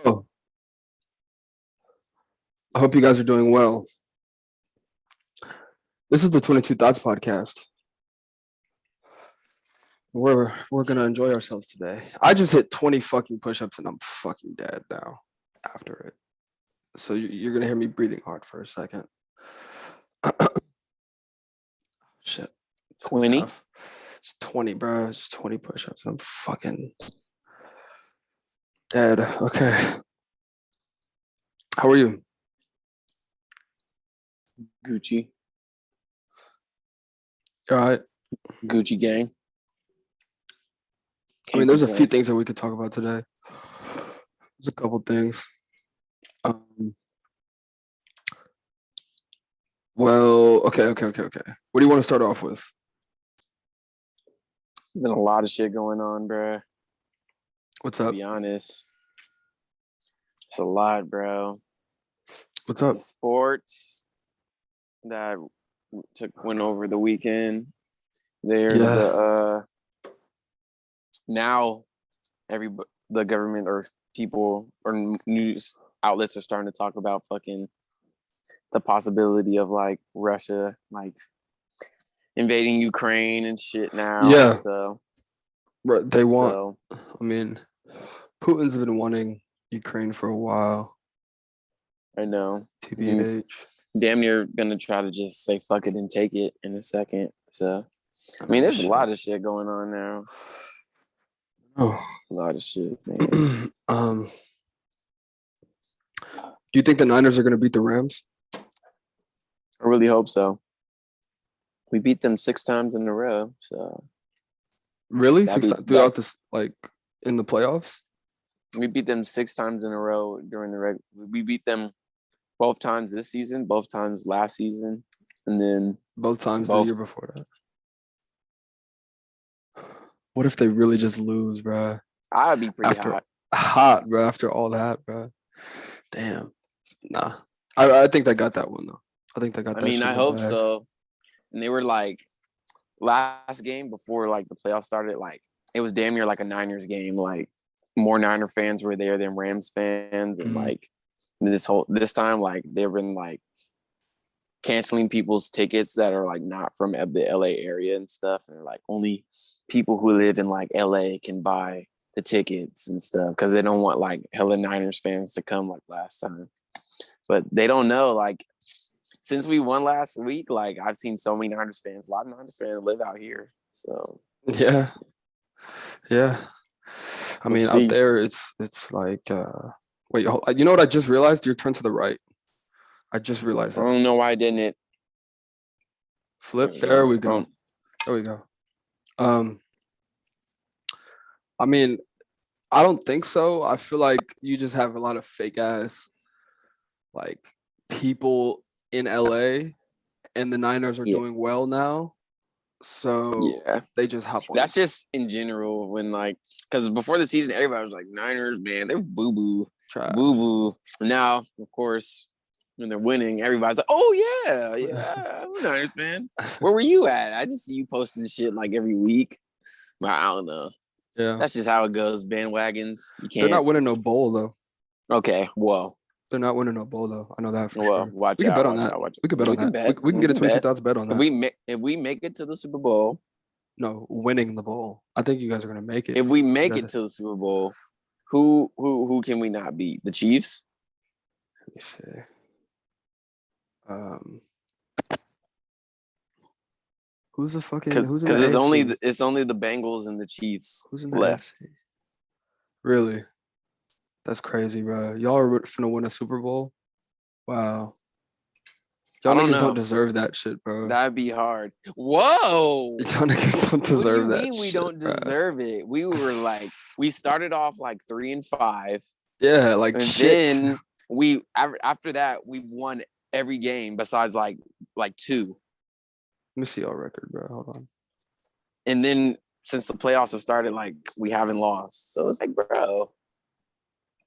Oh, I hope you guys are doing well. This is the 22 Thoughts podcast. We're gonna enjoy ourselves today. I just hit 20 fucking push-ups and I'm fucking dead now after it. So you're gonna hear me breathing hard for a second. Shit, it's 20. tough. It's 20, bro. It's just 20 push-ups. I'm fucking dead. Okay. How are you? Gucci. All right. Gucci gang. I mean, there's a few things that we could talk about today. There's a couple things. Well, okay. What do you want to start off with? There's been a lot of shit going on, bro. What's To up? be honest. It's a lot, bro. What's up? The sports that went over the weekend. There's the now the government or people or news outlets are starting to talk about fucking the possibility of like Russia like invading Ukraine and shit now. Yeah. So Right, they want. I mean, Putin's been wanting Ukraine for a while. I know. TBH. Damn near gonna try to just say fuck it and take it in a second. So I mean, there's a lot of shit going on now. Oh, a lot of shit, man. Do you think the Niners are gonna beat the Rams? I really hope so. We beat them 6 times in a row. So really, 6 times throughout this, like in the playoffs. We beat them 6 times in a row during the We beat them both times this season, both times last season, and then both times the year before that. What if they really just lose, bro? I'd be pretty hot, bro. After all that, bro. Damn. Nah. I think they got that one though. I think they got that. I mean, I hope so. And they were like last game before like the playoffs started, like it was damn near like a Niners game. Like more Niner fans were there than Rams fans, and like this time, like they've been like canceling people's tickets that are like not from the LA area and stuff, and like only people who live in like LA can buy the tickets and stuff because they don't want like hella Niners fans to come like last time. But they don't know, like since we won last week, like I've seen so many Niners fans. A lot of Niners fans live out here, so yeah. I mean, out there, it's like, wait, you know what I just realized? Your turn to the right. I just realized that. I don't know why I didn't flip. There we go. There we go. I mean, I don't think so. I feel like you just have a lot of fake ass, like people in LA, and the Niners are doing well now. So they just hop on. That's just in general when like, because before the season, everybody was like, Niners, man, they're boo boo. Now, of course, when they're winning, everybody's like, oh yeah, I'm a Niners fan. Where were you at? I didn't see you posting shit like every week. But I don't know. Yeah, that's just how it goes. Bandwagons. You can't. They're not winning no bowl though. Okay, well. They're not winning no bowl though. I know that for sure. We can bet on that. We can bet on that. We can get a 22 Thoughts bet on that. If we make it to the Super Bowl. No, winning the bowl. I think you guys are gonna make it. If we make it to the Super Bowl, who can we not beat? The Chiefs? Let me see. Who's the fucking? Who's in the Because it's only the Bengals and the Chiefs left. AFC? Really? That's crazy, bro. Y'all are finna win a Super Bowl? Wow. Y'all niggas don't deserve that shit, bro. That'd be hard. Whoa! Y'all niggas don't deserve that shit, we don't deserve it. We were like, we started off like 3-5. Yeah, like shit. Then after that, we won every game besides like 2. Let me see our record, bro. Hold on. And then since the playoffs have started, like we haven't lost. So it's like, bro.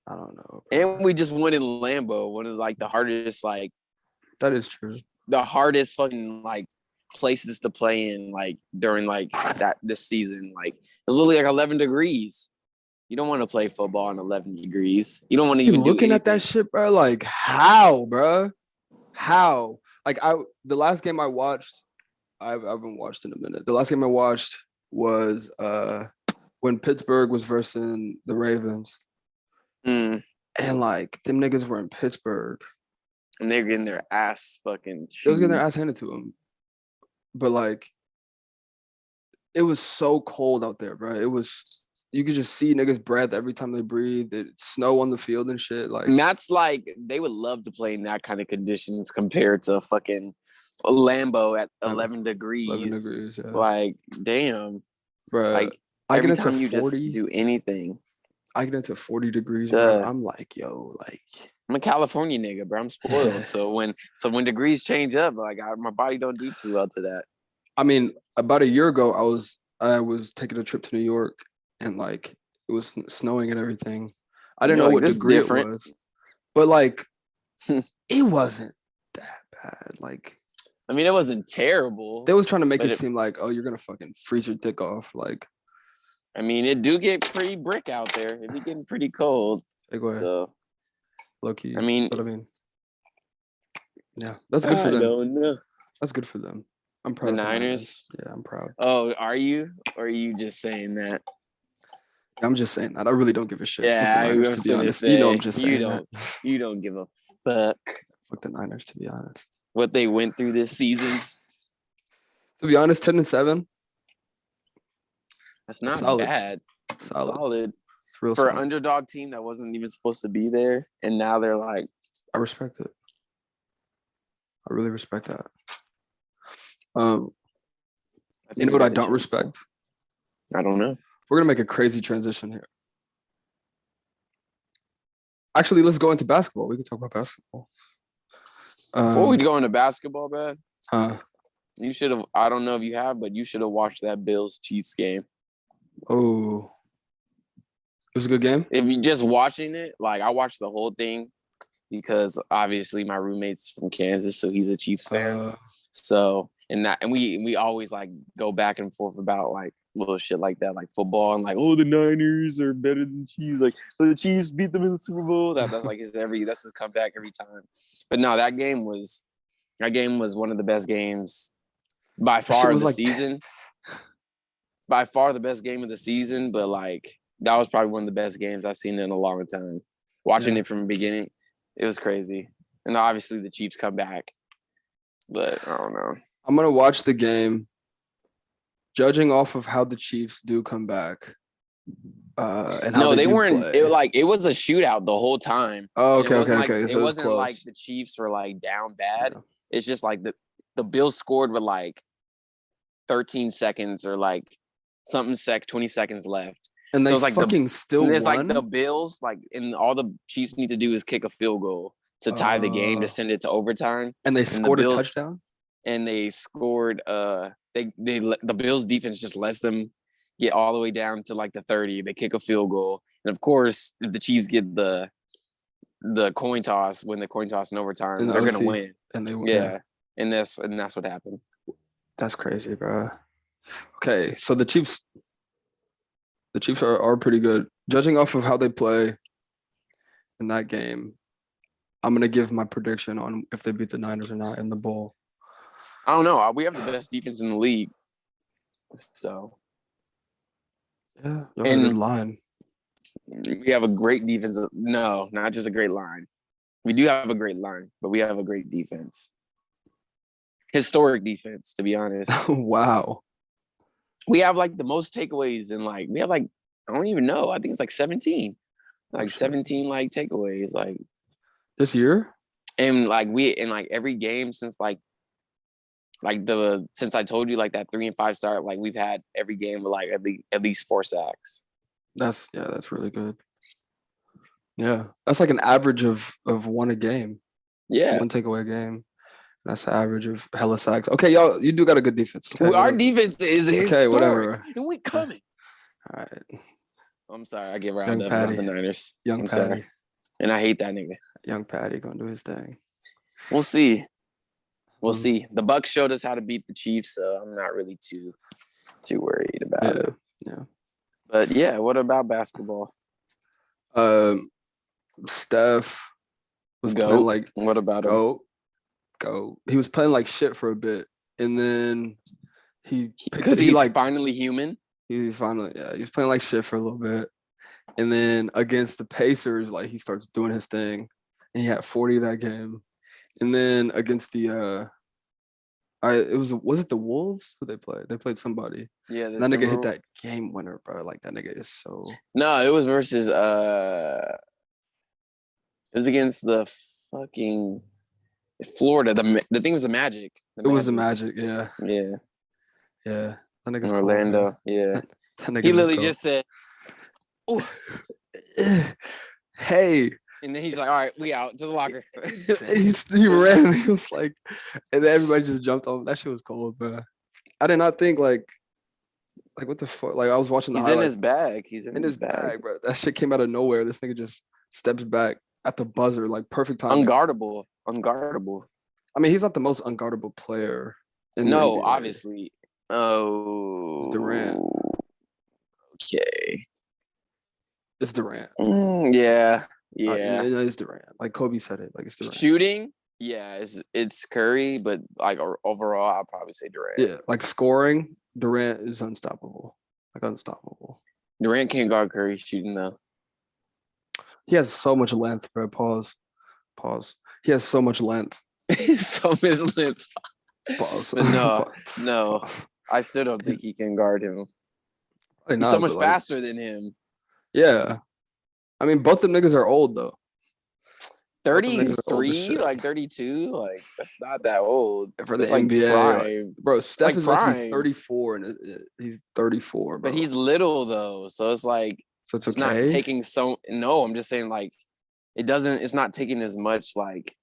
I don't know. Bro. And we just won in Lambeau, one of like the hardest, like that is true. The hardest fucking like places to play in, like during like this season. Like it was literally like 11 degrees. You don't want to play football in 11 degrees. You don't want to You even do looking anything. at that shit, bro? Like, how, bro? How? Like, the last game I watched, I haven't watched in a minute. The last game I watched was when Pittsburgh was versus the Ravens. Mm. And like them niggas were in Pittsburgh. And they're getting their ass fucking They was getting chewed. their ass handed to them. But like it was so cold out there, bro. It was you could just see niggas' breath every time they breathe. It snow on the field and shit. Like And that's like they would love to play in that kind of conditions compared to fucking Lambeau at 11 degrees. 11 degrees, yeah. Like, damn. Bro, Like I get every into time you 40, just do anything. I get into 40 degrees, bro. I'm like, yo, like I'm a California nigga, bro. I'm spoiled. so when degrees change up, like my body don't do too well to that. I mean, about a year ago, I was taking a trip to New York, and like it was snowing and everything. I didn't know what degree it was, but like it wasn't that bad. Like, I mean, it wasn't terrible. They was trying to make it seem like, oh, you're gonna fucking freeze your dick off. Like, I mean, it do get pretty brick out there. It be getting pretty cold. So, low key. I mean, yeah, that's good for them. I don't know. That's good for them. I'm proud of the the Niners. Yeah, I'm proud. Oh, are you? Or are you just saying that? I'm just saying that. I really don't give a shit. Yeah, Fuck the Niners, to be honest. Say, I'm just saying that. You don't give a fuck. Fuck the Niners, to be honest. What they went through this season. To be honest, 10-7. That's not solid. bad. Solid. It's real for solid. an underdog team that wasn't even supposed to be there, and now they're like. I respect it. I really respect that. You know what I don't respect? I don't know. We're gonna make a crazy transition here. Actually, let's go into basketball. We can talk about basketball. Before we go into basketball, man, you should have. I don't know if you have, but you should have watched that Bills Chiefs game. Oh, it was a good game. If you just watching it, like I watched the whole thing because obviously my roommate's from Kansas, so he's a Chiefs fan. So and we always like go back and forth about like little shit like that, like football and like, oh, the Niners are better than Chiefs. Like the Chiefs beat them in the Super Bowl. That's like that's his comeback every time. But no, that game was one of the best games by far of the season. By far the best game of the season, but like that was probably one of the best games I've seen in a long time. Watching it from the beginning, it was crazy. And obviously the Chiefs come back. But I don't know. I'm gonna watch the game. Judging off of how the Chiefs do come back, and how they weren't. Play. It was a shootout the whole time. Oh, okay. So it wasn't close. Like the Chiefs were like down bad. Yeah. It's just like the Bills scored with like 13 seconds or like 20 seconds left, and they so fucking still won. It's like the Bills and all the Chiefs need to do is kick a field goal to tie the game to send it to overtime, and they scored a touchdown. And they scored. The Bills defense just lets them get all the way down to like the 30. They kick a field goal, and of course, if the Chiefs get the coin toss, win the coin toss in overtime, they're gonna win. And they win. Yeah, and that's what happened. That's crazy, bro. Okay, so the Chiefs are pretty good. Judging off of how they play in that game, I'm gonna give my prediction on if they beat the Niners or not in the bowl. I don't know. We have the best defense in the league. So. Yeah, you have a good line. We have a great defense. No, not just a great line. We do have a great line, but we have a great defense. Historic defense, to be honest. Wow. We have like the most takeaways and like we have like I don't even know. I think it's like 17. Like 17 like takeaways like this year? And like every game since since I told you like that 3 and 5 start, like we've had every game with like at least 4 sacks. That's really good. Yeah, that's like an average of one a game. Yeah, one takeaway a game. That's the average of hella sacks. Okay, y'all, you do got a good defense. Okay, our defense is historic, whatever. And we coming. All right. I'm sorry, I get riled up about the Niners. Young Patty. Sorry. And I hate that nigga. Young Patty gonna do his thing. We'll see. We'll see. The Bucs showed us how to beat the Chiefs, so I'm not really too worried about it. Yeah. But yeah, what about basketball? Steph was playing Goat. like What about him? go. He was playing like shit for a bit, and then Because he's finally human. He was playing like shit for a little bit, and then against the Pacers, like he starts doing his thing, and he had 40 that game, and then against the was it the Wolves who they played? They played somebody. Yeah, that nigga hit that game winner, bro. Like that nigga is so. No, it was versus it was against the fucking Florida. The thing was the Magic. It was the Magic, yeah. Yeah. Yeah. That nigga's Orlando, cool, yeah. That he literally just said, "Oh, hey." And then he's like, "All right, we out to the locker." he ran. He was like, and then everybody just jumped on. That shit was cold, bro. I did not think like what the fuck? Like I was watching the highlights. In his bag. He's in his bag, bro. That shit came out of nowhere. This nigga just steps back at the buzzer, like perfect time. Unguardable. I mean, he's not the most unguardable player. No, obviously. Oh, it's Durant. Okay, it's Durant. Yeah. It's Durant. Like Kobe said it. Like it's Durant. Shooting, yeah, it's Curry, but like overall, I'll probably say Durant. Yeah, like scoring, Durant is unstoppable. Like unstoppable. Durant can't guard Curry shooting though. He has so much length, bro. Pause. He has so much length. So much length. Pause. But no. I still don't think he can guard him. He's so much faster than him. Yeah. I mean, both them niggas are old, though. 33, like 32, like that's not that old. For the NBA. Bro, Steph is about to be 34, and he's 34, bro. But he's little, though, so it's like... So it's okay? Not taking so... No, I'm just saying, like, it's not taking as much, like,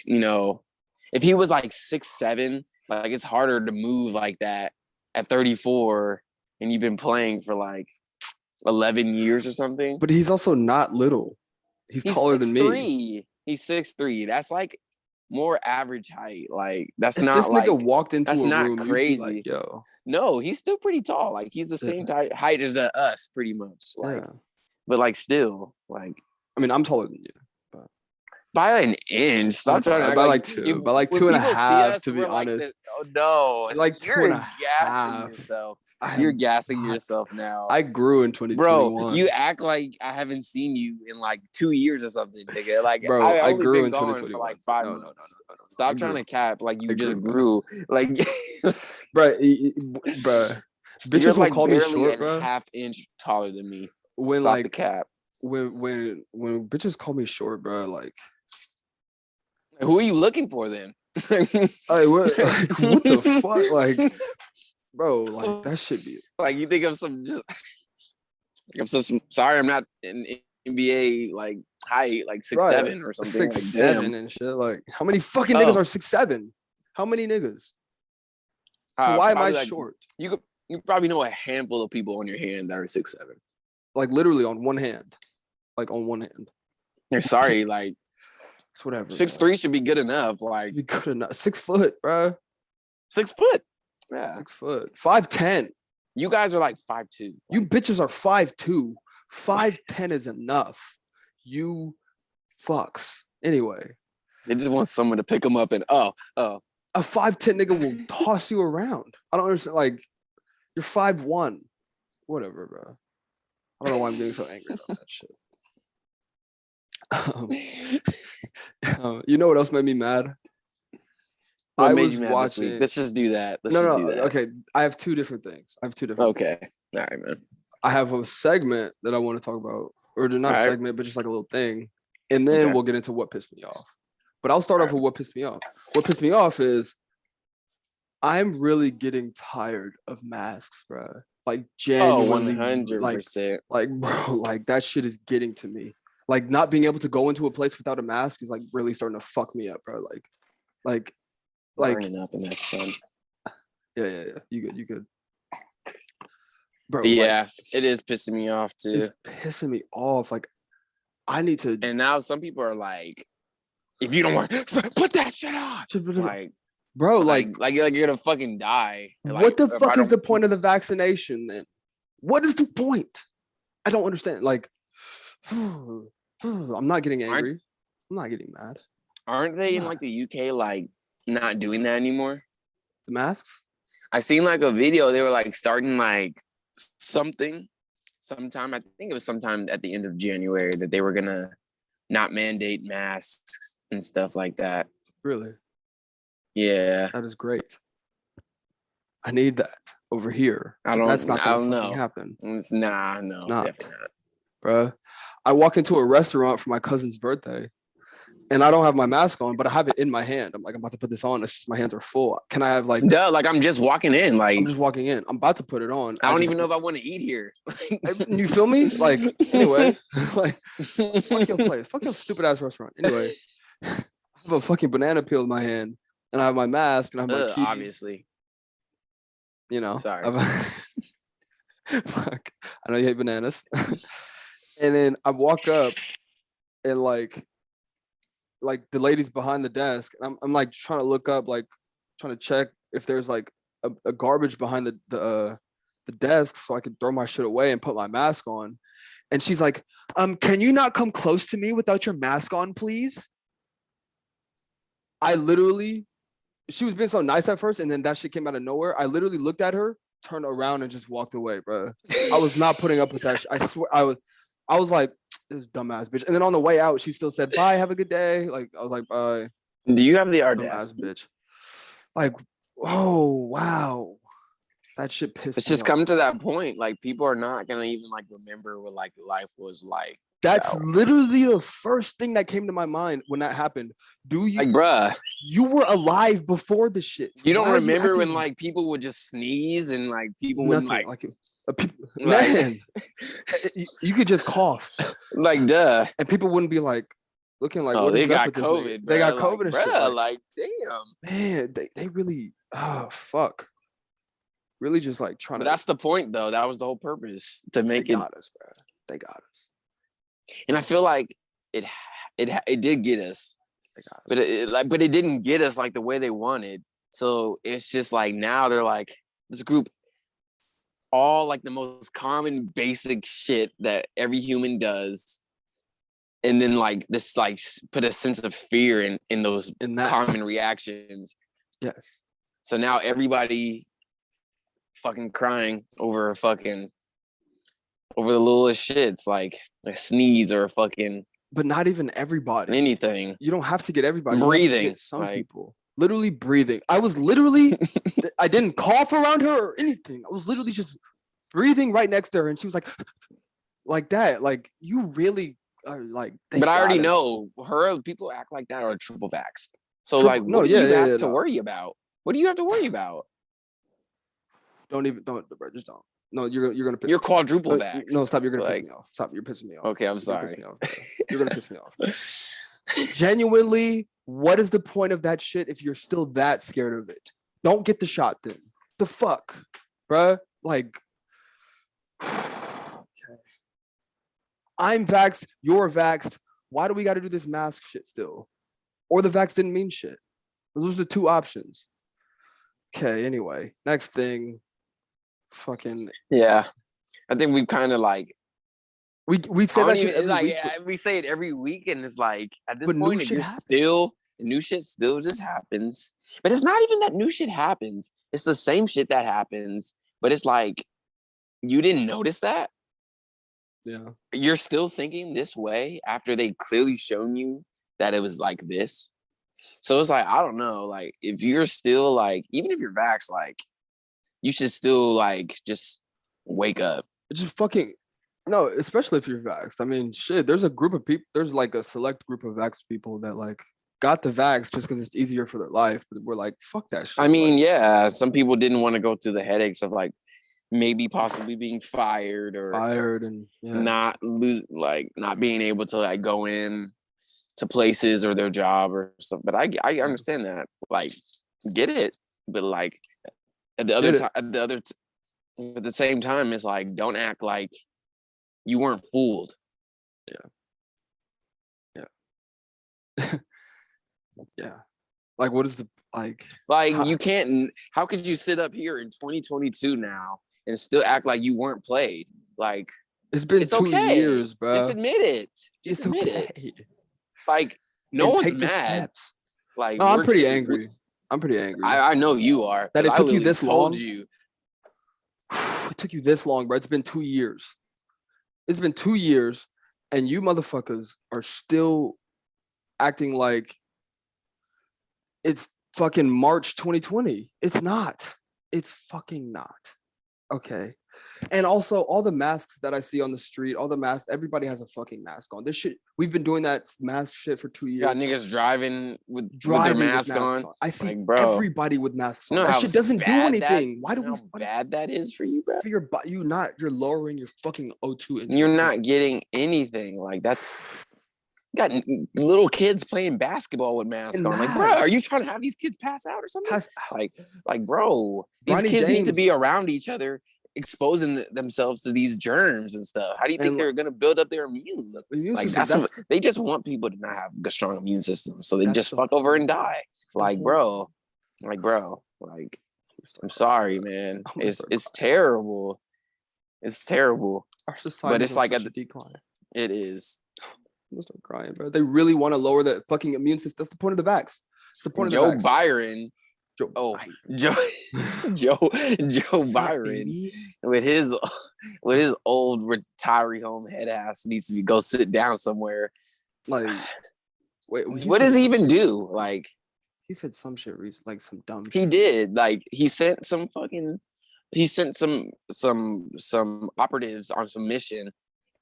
you know... If he was like 6'7", like it's harder to move like that at 34, and you've been playing for like 11 years or something. But he's also not little. He's taller than me. He's 6'3". That's like more average height. Like that's if not this like nigga walked into that's a not room, crazy. Like, yo. No, he's still pretty tall. Like he's the same height as us, pretty much. Like, but like still, like. I mean, I'm taller than you. By an inch. Stop trying to act by like 2. By like 2.5, to be honest. Like oh no. Like 2.5. Gassing yourself. You're gassing yourself now. I grew in 2021. Bro, you act like I haven't seen you in like 2 years or something, nigga. Like, bro, I grew in 2021 for like 5 months. No. Stop trying to cap like you just grew. Like, bro. Bitches will call me short, bro. Half inch taller than me. When Stop like the cap. When bitches call me short, bro, like. Who are you looking for then? What the fuck? Like, bro, like that should be like you think of some sorry, I'm not in NBA like height, like 6'7" or something. 6'7" like, and shit. Like, how many fucking niggas are 6'7"? How many niggas? So why am I short? You probably know a handful of people on your hand that are 6'7". Like literally on one hand. Like on one hand. You're sorry, like. It's whatever. 6'3" should be good enough. Like be good enough. 6 foot, bro. 6 foot. Yeah. 6 foot. 5'10". You guys are like 5'2". You bitches are 5'2". 5'10" is enough. You fucks. Anyway. They just want someone to pick them up and A 5'10" nigga will toss you around. I don't understand. Like, you're 5'1". Whatever, bro. I don't know why I'm getting so angry about that shit. You know what else made me mad? What made you mad watching. This week? Let's just do that. Do that. Okay. I have two different things. Okay. All right, man. I have a segment that I want to talk about, or not a segment, but just like a little thing, and then we'll get into what pissed me off. But I'll start off with what pissed me off. What pissed me off is I'm really getting tired of masks, bro. Like genuinely, 100%. Like bro, like that shit is getting to me. Like not being able to go into a place without a mask is like really starting to fuck me up, bro. Like burning up in that sun. Yeah. You good. Bro, yeah, like, it is pissing me off too. It's pissing me off. Like I need to. And now some people are like, if you don't want, put that shit on. Like, bro, like you're gonna fucking die. What the fuck is the point of the vaccination then? What is the point? I don't understand. Like, I'm not getting angry. I'm not getting mad. Aren't they in like the UK like not doing that anymore? The masks? I seen like a video. They were like starting like sometime. I think it was sometime at the end of January that they were gonna not mandate masks and stuff like that. Really? Yeah. That is great. I need that over here. That's not gonna fucking happen. No, definitely not. Bruh. I walk into a restaurant for my cousin's birthday and I don't have my mask on, but I have it in my hand. I'm like, I'm about to put this on. It's just my hands are full. Can I have like like I'm just walking in. Like I'm just walking in. I'm about to put it on. I don't even know if I want to eat here. You feel me? Like, anyway, like fuck your place. Fuck your stupid ass restaurant. Anyway, I have a fucking banana peel in my hand and I have my mask and I have my keys. Obviously. You know. Sorry. Fuck. I know you hate bananas. And then I walk up and like the ladies behind the desk. And I'm like trying to look up, like trying to check if there's like a garbage behind the desk so I could throw my shit away and put my mask on. And she's like, can you not come close to me without your mask on, please? She was being so nice at first, and then that shit came out of nowhere. I literally looked at her, turned around, and just walked away, bro. I was not putting up with that shit. I swear, I was like, this dumbass bitch. And then on the way out, she still said, bye, have a good day. Like, I was like, bye. Do you have the audacity? Dumbass bitch. Like, oh, wow. That shit pissed me off. It's just come to that point. Like, people are not going to even, like, remember what, like, life was like. That's literally the first thing that came to my mind when that happened. Do you? Like, bruh. You were alive before the shit. You don't remember when, like, people would just sneeze and, like, people would, like man, you could just cough. Like, duh. And people wouldn't be like, looking like, oh, they got COVID. They got COVID and shit. Like, damn. Man, they really, fuck. Really just like trying to. That's the point, though. That was the whole purpose, to make it. They got us, bro. They got us. And I feel like it did get us. But it didn't get us like the way they wanted. So it's just like now they're like this group, all like the most common basic shit that every human does, and then like this like put a sense of fear in those common reactions. Yes. So now everybody fucking crying over the littlest shits, like a sneeze or a fucking. But not even everybody. Anything. You don't have to get everybody. Breathing. Get some people. Literally breathing. I was literally, I didn't cough around her or anything. I was literally just breathing right next to her. And she was like that. Like, you really are like. But I already know people act like that are triple vaxxed. So what do you have to worry about? What do you have to worry about? Don't, just don't. No, you're gonna piss me off. You're quadruple vax. No, stop. You're gonna piss me off. Stop. You're pissing me off. Okay, I'm sorry. You're gonna piss me off. Genuinely, what is the point of that shit if you're still that scared of it? Don't get the shot then. The fuck, bruh? Like, okay. I'm vaxxed. You're vaxxed. Why do we got to do this mask shit still? Or the vax didn't mean shit. Those are the two options. Okay. Anyway, next thing. Fucking yeah, I think we kind of like we say that shit every week. We say it every week, and it's like at this point, the new shit still just happens. But it's not even that new shit happens; it's the same shit that happens. But it's like you didn't notice that. Yeah, you're still thinking this way after they clearly shown you that it was like this. So it's like I don't know, like if you're still like, even if you're vaxxed, like. You should still like just wake up. Just fucking no, especially if you're vaxxed. I mean, shit. There's a group of people. There's like a select group of vaxxed people that like got the vax just because it's easier for their life. But we're like, fuck that shit. I mean, yeah. Some people didn't want to go through the headaches of like maybe possibly being fired and not being able to like go in to places or their job or stuff. But I understand that. Like, get it, but like. At the same time, it's like don't act like you weren't fooled. Yeah. Yeah. Like, what is the like? You can't. How could you sit up here in 2022 now and still act like you weren't played. Like, it's been it's 2 okay. years, bro. Just admit it. Just It's admit okay. it. Like, no and one's take the mad. steps. Like, No, I'm pretty angry. I'm pretty angry. I know you are. That it took you this long. You. It took you this long, bro. It's been 2 years. It's been 2 years, and you motherfuckers are still acting like it's fucking March 2020. It's not. It's fucking not. Okay. And also, all the masks that I see on the street, all the masks, everybody has a fucking mask on. This shit, we've been doing that mask shit for 2 years. Got niggas driving with their mask on. I see like, bro, everybody with masks on. You know that shit doesn't do anything. Why do we? How bad that is for you, bro? For your body, you're lowering your fucking O2. You're not getting anything. Like, that's got little kids playing basketball with masks on. Like, bro, are you trying to have these kids pass out or something? Like, bro, these kids need to be around each other, exposing themselves to these germs and stuff. How do you think they're gonna build up their immune? Like, they just want people to not have a strong immune system, so they just fuck over and die. Like, bro, I'm sorry, man. It's terrible. It's terrible. Our society, but it's like at the decline. It is. I'm gonna start crying, bro. They really want to lower the fucking immune system. That's the point of the vax. It's the point of the vax. Joe Byron with his old retiree home head ass needs to go sit down somewhere. Like, wait, what does he even do? Like, he said some shit recently, like some dumb shit. He did. Like, he sent some operatives on some mission,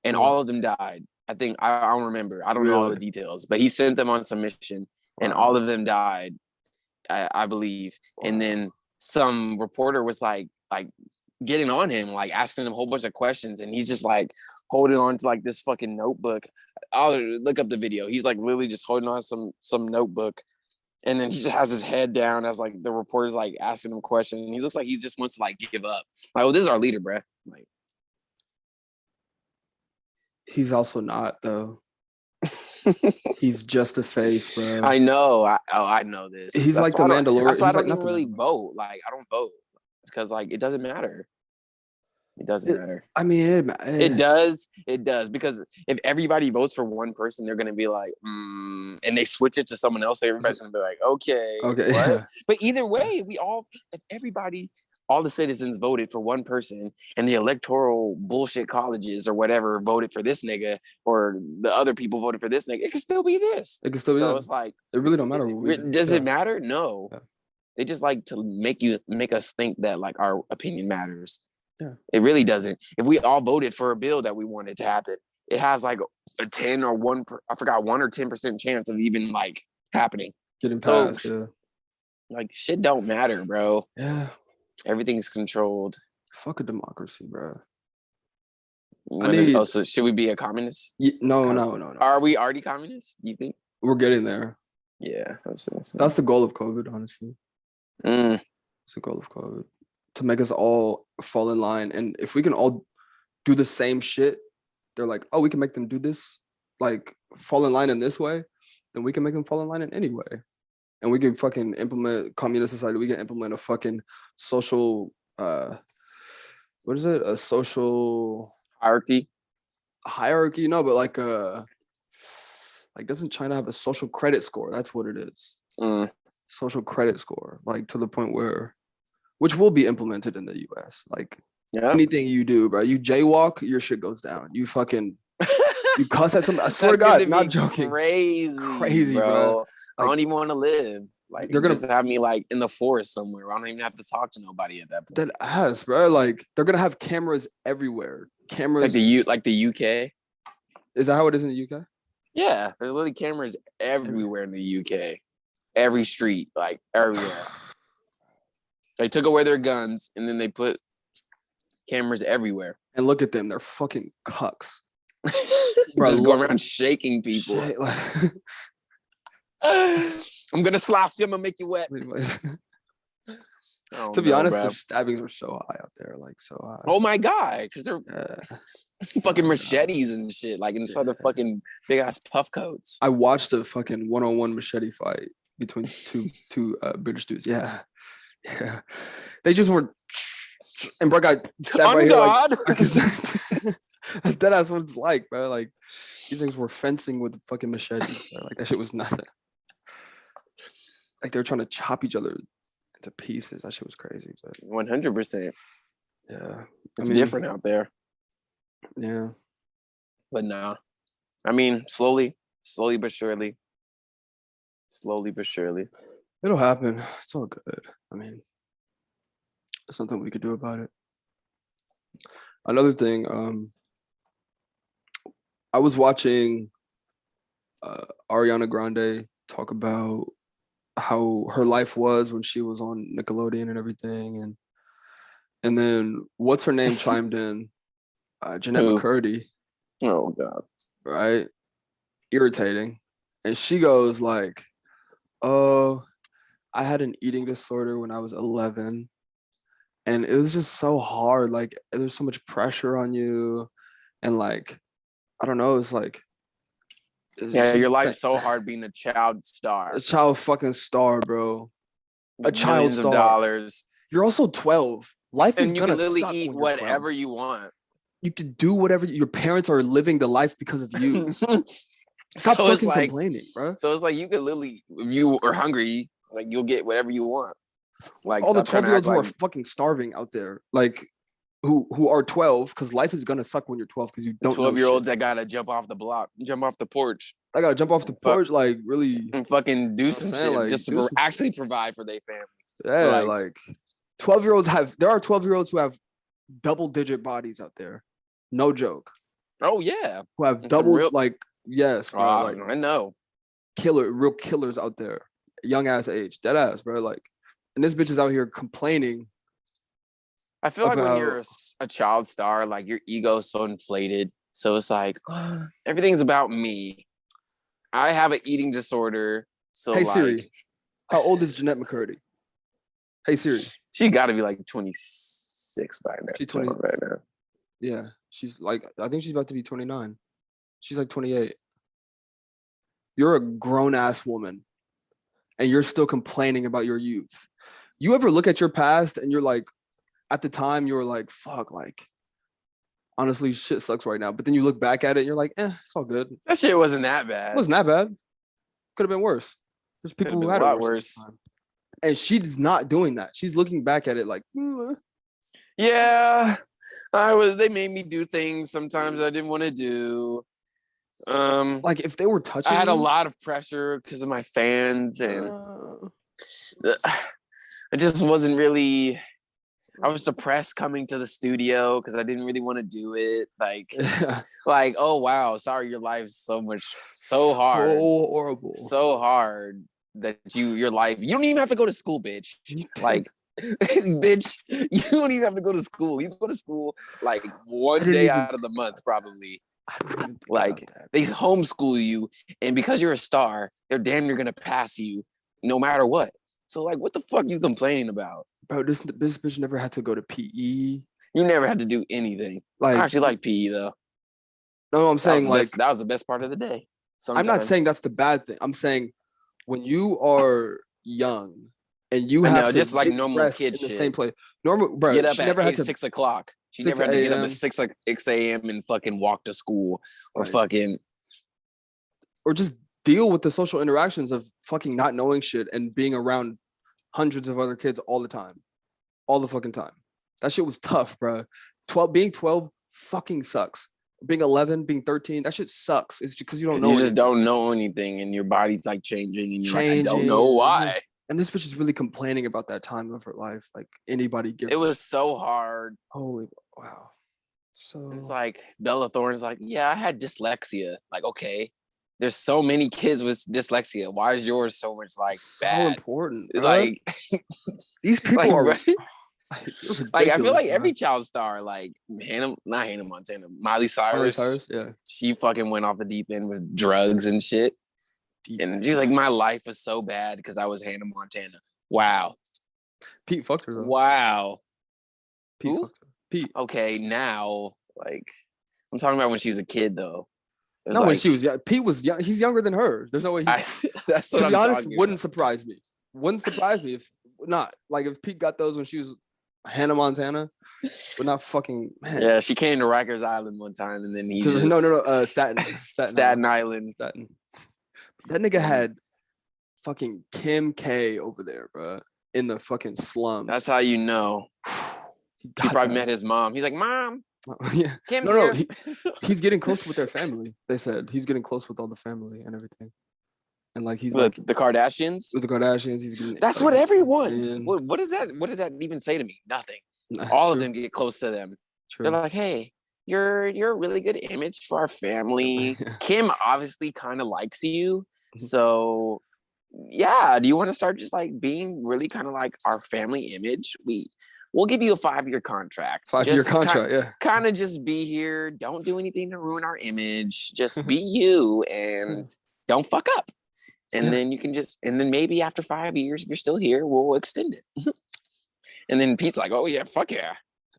and all of them died. I think I don't remember. I don't know all the details, but he sent them on some mission, and all of them died, I believe. And then some reporter was like getting on him, like asking him a whole bunch of questions, and he's just like holding on to like this fucking notebook. I'll look up the video. He's like literally just holding on to some notebook, and then he just has his head down as like the reporter's like asking him questions, and he looks like he just wants to like give up. Like, oh, this is our leader, bro. Like, he's also not, though. He's just a face, bro. I know. I know this. He's like the Mandalorian. That's why I don't even really vote. Like, I don't vote because like it doesn't matter. It doesn't matter. I mean, it does. It does, because if everybody votes for one person, they're gonna be like, and they switch it to someone else. Everybody's gonna be like, okay. What? But either way, all the citizens voted for one person, and the electoral bullshit colleges or whatever voted for this nigga, or the other people voted for this nigga, it could still be this. It could still be. So it's like, it really don't matter. Does it matter? No. Yeah. They just like to make us think that like our opinion matters. Yeah. It really doesn't. If we all voted for a bill that we wanted to happen, it has like a 10 or 1, I forgot, 1 or 10% chance of even like happening. Getting passed. Yeah. Like, shit don't matter, bro. Yeah. Everything's controlled. Fuck a democracy, bro. So should we be a communist? No. Are we already communists? You think? We're getting there. Yeah. That's the goal of COVID, honestly. It's the goal of COVID. To make us all fall in line. And if we can all do the same shit, they're like, oh, we can make them do this, like fall in line in this way, then we can make them fall in line in any way. And we can fucking implement communist society. We can implement a fucking social, what is it? A social hierarchy? No, but like doesn't China have a social credit score? That's what it is. Social credit score, like to the point which will be implemented in the US. Like anything you do, bro, you jaywalk, your shit goes down. You fucking, you cuss at somebody. I swear to God, not joking. Crazy, bro. Like, I don't even want to live. Like, they're gonna just have me like in the forest somewhere where I don't even have to talk to nobody at that point. That ass, bro. Like, they're gonna have cameras everywhere. Cameras like the UK. Is that how it is in the UK? Yeah, there's literally cameras everywhere in the UK. Every street, like everywhere. They took away their guns and then they put cameras everywhere. And look at them, they're fucking cucks. Bro, just going around shaking people. I'm gonna slash you. I'm gonna make you wet. To be honest, the stabbings were so high out there, like so high. Oh my God, because they're fucking machetes and shit, like inside their fucking big ass puff coats. I watched a fucking 1-on-1 machete fight between two British dudes. Yeah, they just were And bro got stabbed On right here. God. Like, that's deadass what it's like, bro. Like these things were fencing with fucking machetes, bro. Like that shit was nothing. Like they were trying to chop each other into pieces. That shit was crazy. But 100%. yeah, It's different out there. Yeah, but nah. I mean, slowly but surely. Slowly but surely. it'll happen. It's all good. I mean, there's nothing we could do about it. Another thing, I was watching Ariana Grande talk about how her life was when she was on Nickelodeon and everything, and then what's her name chimed in, Jeanette McCurdy. Oh God! Right, irritating, and she goes like, "Oh, I had an eating disorder when I was 11." And it was just so hard. Like there's so much pressure on you. And like, I don't know, it's like your life's so hard being a child star. A child fucking star, bro. A child Millions star. Of dollars. You're also 12. Life is gonna literally suck eat when whatever you want. You can do whatever. Your parents are living the life because of you. Stop so fucking complaining, bro. So it's like you could literally, if you are hungry, like you'll get whatever you want. Like all the 12-year-olds who are fucking starving out there, like who are 12, because life is gonna suck when you're 12 because you don't 12-year-olds that gotta jump off the porch. I gotta jump off the porch, like really and fucking do some shit like, just to actually provide for their family. Yeah, like 12-year-olds there are 12-year-olds who have double-digit bodies out there. No joke. Oh yeah. Who have double yes, bro. Like I know. Real killers out there. Young ass age. Dead ass, bro. Like, and this bitch is out here complaining. I feel like when you're a child star, like your ego is so inflated. So it's like everything's about me. I have an eating disorder. So hey Siri, how old is Jeanette McCurdy? Hey Siri. She gotta be like 26 by now. She's 20 right now. Yeah. She's like, I think she's about to be 29. She's like 28. You're a grown ass woman and you're still complaining about your youth. You ever look at your past and you're like, at the time you were like, fuck, like, honestly, shit sucks right now. But then you look back at it and you're like, it's all good. That shit wasn't that bad. It wasn't that bad. Could have been worse. There's people who had it worse. And she's not doing that. She's looking back at it like, yeah, they made me do things sometimes I didn't want to do. Like if they were touching, I had a lot of pressure because of my fans, and I just wasn't really. I was depressed coming to the studio because I didn't really want to do it. Like, oh wow, sorry, your life's so hard, so horrible, so hard that your life. You don't even have to go to school, bitch. Like, bitch, you don't even have to go to school. You go to school like one day out of the month, probably. Like they homeschool you, and because you're a star, they're damn near gonna pass you no matter what. So like, what the fuck you complaining about? Bro, this bitch never had to go to PE. You never had to do anything. Like, I actually like PE though. No, I'm saying like that was the best part of the day. Sometimes. I'm not saying that's the bad thing. I'm saying when you are young and you have to just like normal kid in the same place. Normal, bro. Get up she at never had to 6 o'clock. She never had to get up at 6 a.m. and fucking walk to school or or just deal with the social interactions of fucking not knowing shit and being around hundreds of other kids all the time. All the fucking time. That shit was tough, bro. Being 12 fucking sucks. Being 11, being 13, that shit sucks. It's because you don't know. You just don't know anything, and your body's like changing, and you're like, I don't know why. And this bitch is really complaining about that time of her life. Like anybody gives. It was so hard. Holy wow. So it's like Bella Thorne's like, yeah, I had dyslexia. Like, okay, there's so many kids with dyslexia. Why is yours so much like so bad? Important. Like these people are. Right? Like I feel like every child star, like Hannah Montana, Miley Cyrus, yeah, she fucking went off the deep end with drugs and shit. And she's like, my life was so bad because I was Hannah Montana. Wow. Pete fucked her though. Wow. Pete fucked her. Pete. Okay, now like I'm talking about when she was a kid though. No, like, when she was young. Pete was young. He's younger than her. There's no way. That's to be honest, wouldn't surprise me. Wouldn't surprise me if not. Like if Pete got those when she was Hannah Montana, but not fucking man. Yeah, she came to Rikers Island one time, and then he just no, Staten Island. Staten. That nigga had fucking Kim K over there, bro, in the fucking slums. That's how you know. He probably met his mom. He's like, Mom. Yeah. Kim's here. He's getting close with their family. They said he's getting close with all the family and everything. And like he's like the Kardashians. With the Kardashians, he's getting. That's like, what everyone. What is that? What does that even say to me? Nothing. All of them get close to them. True. They're like, hey, you're a really good image for our family. Kim obviously kind of likes you, so yeah. Do you want to start just like being really kind of like our family image? We'll give you a 5-year contract. 5-year contract, yeah. Kind of just be here. Don't do anything to ruin our image. Just be you and don't fuck up. And then you can and then maybe after 5 years, if you're still here, we'll extend it. And then Pete's like, oh yeah, fuck yeah.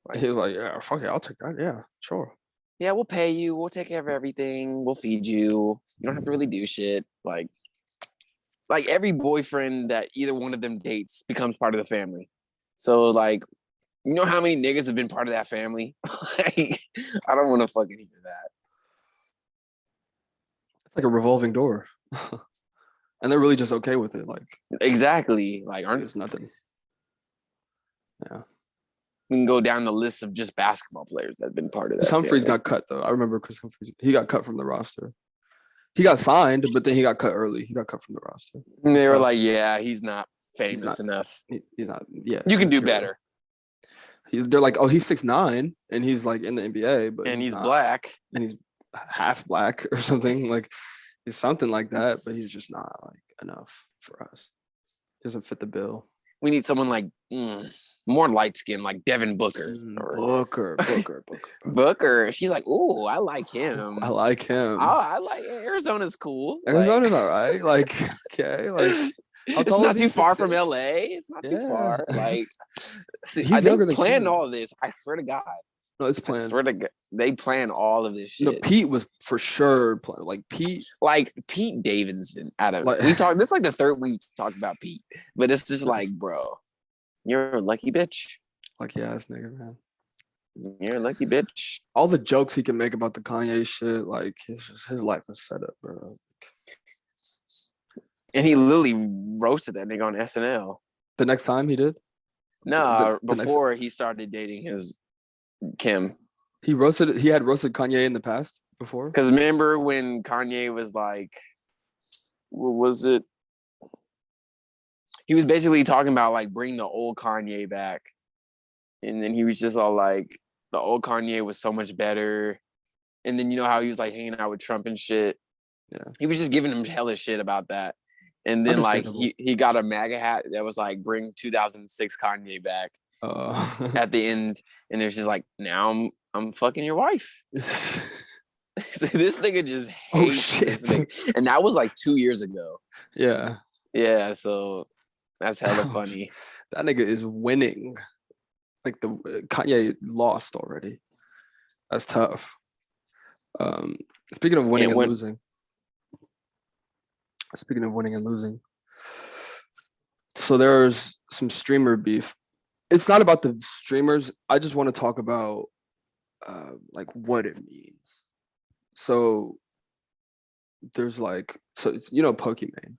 Like, he was like, yeah, fuck it, I'll take that. Yeah, sure. Yeah, we'll pay you. We'll take care of everything. We'll feed you. You don't have to really do shit. Like every boyfriend that either one of them dates becomes part of the family. So like, you know how many niggas have been part of that family? Like, I don't want to fucking hear that. It's like a revolving door. And they're really just okay with it. Like exactly. Like it's nothing. Yeah. We can go down the list of just basketball players that have been part of that. Chris Humphries got cut though. I remember Chris Humphries. He got cut from the roster. He got signed, but then he got cut early. He got cut from the roster. And they were like, yeah, he's not famous enough. He's not. Yeah. You can do better. They're like, oh, he's 6'9", and he's like in the NBA, but he's black, and he's half black or something. Like he's something like that, but he's just not like enough for us. He doesn't fit the bill. We need someone like more light skin, like Devin Booker. Booker. She's like, ooh, I like him. I like him. Oh, I like Arizona's cool. Arizona's all right. Like, okay, like. It's not too far from LA. It's not too far. Like, they planned all of this. I swear to God. No, it's planned. I swear to God, they planned all of this shit. No, Pete was for sure planned. Like Pete Davidson. We talked. This is like the third we talked about Pete, but it's just like, bro, you're a lucky bitch. Lucky ass nigga, man. You're a lucky bitch. All the jokes he can make about the Kanye shit, like his life is set up, bro. And he literally roasted that nigga on SNL. The next time he did? No, before he started dating his Kim. He had roasted Kanye in the past before? Because remember when Kanye was like, what was it? He was basically talking about like bring the old Kanye back. And then he was just all like, the old Kanye was so much better. And then you know how he was like hanging out with Trump and shit? Yeah. He was just giving him hella shit about that. And then like he got a MAGA hat that was like bring 2006 Kanye back at the end, and it's just like now I'm fucking your wife. So this nigga just hates this nigga. And that was like 2 years ago. Yeah. So that's hella funny. That nigga is winning. Like the Kanye lost already. That's tough. Speaking of winning and losing. Speaking of winning and losing, so there's some streamer beef. It's not about the streamers. I just want to talk about like what it means. So there's like, so it's, you know, Pokimane,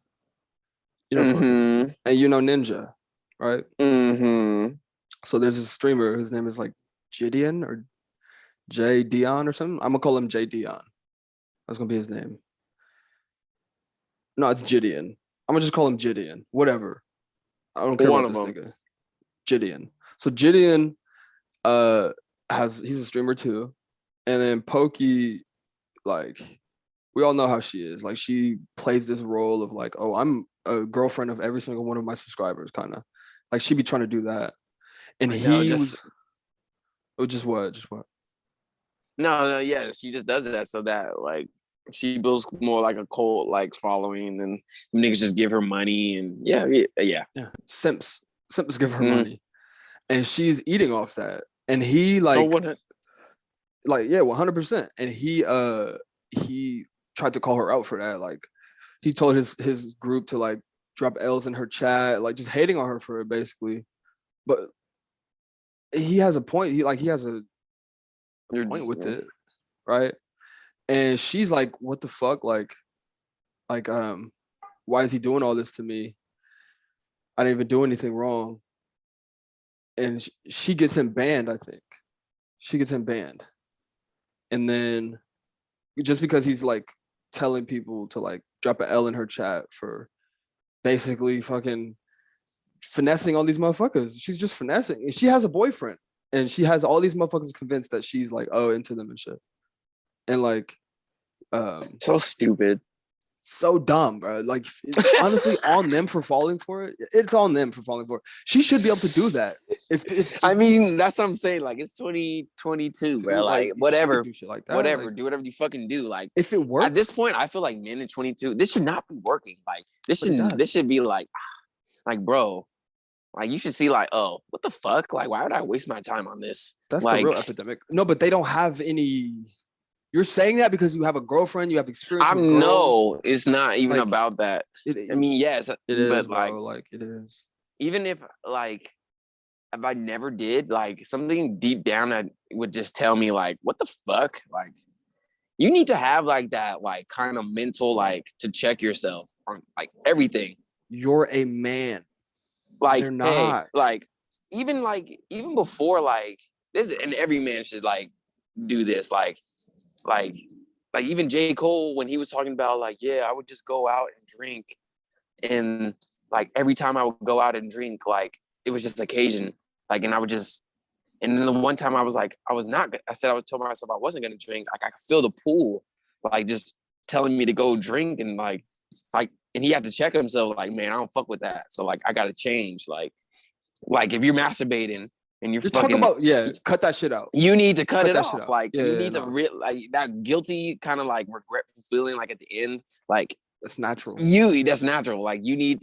you know, Pokimane, and you know Ninja, right? So there's a streamer. His name is like Gideon or J Dion or something. I'm gonna call him J Dion. That's gonna be his name. No, it's Gideon. I'm gonna just call him Gideon. Whatever. I don't care about this nigga. Gideon. So Gideon, he's a streamer too, and then Pokey, like, we all know how she is. Like, she plays this role of like, oh, I'm a girlfriend of every single one of my subscribers, kind of. Like, she be trying to do that, and just what? No, yeah, she just does that so that like. She builds more like a cult like following, and niggas just give her money, and yeah. Simps give her money, and she's eating off that. And he like, 100%. And he tried to call her out for that. Like, he told his group to like drop L's in her chat, like just hating on her for it basically. But he has a point. He has a point with it, right? And she's like, "What the fuck? Like, why is he doing all this to me? I didn't even do anything wrong." And she gets him banned. I think she gets him banned, and then just because he's like telling people to like drop an L in her chat for basically fucking finessing all these motherfuckers. She's just finessing. And she has a boyfriend, and she has all these motherfuckers convinced that she's like, oh, into them and shit. And like, so stupid. So dumb, bro. Like, it's honestly on them for falling for it. It's on them for falling for it. She should be able to do that. If I mean, that's what I'm saying. Like, it's 2022, bro. Like, whatever. Do shit like that. Whatever. Like, do whatever you fucking do. Like, if it works. At this point, I feel like men in 22, this should not be working. Like, this should be like, bro, like, you should see, like, oh, what the fuck? Like, why would I waste my time on this? That's like, the real epidemic. No, but they don't have any. You're saying that because you have a girlfriend, you have experience with girls. No, it's not even like, about that. I mean, yes, it is, bro. Like, it is. Even if I never did, like, something deep down that would just tell me, like, what the fuck? Like, you need to have, like, that, like, kind of mental, like, to check yourself on, like, everything. You're a man. Like, they're not. Hey, even before, like, this, and every man should, like, do this, like even J. Cole, when he was talking about, like, yeah, I would just go out and drink, and like every time I would go out and drink, like, it was just occasion, like, and I would just, and then the one time I was like, I told myself I wasn't gonna drink, like, I could feel the pool, like, just telling me to go drink, and like, and he had to check himself, like, man, I don't fuck with that, so like, I gotta change, like if you're masturbating. And you're talking about cut that shit out. You need to cut it off. Like, you need to like that guilty kind of like regretful feeling, like at the end, like that's natural. That's natural. Like, you need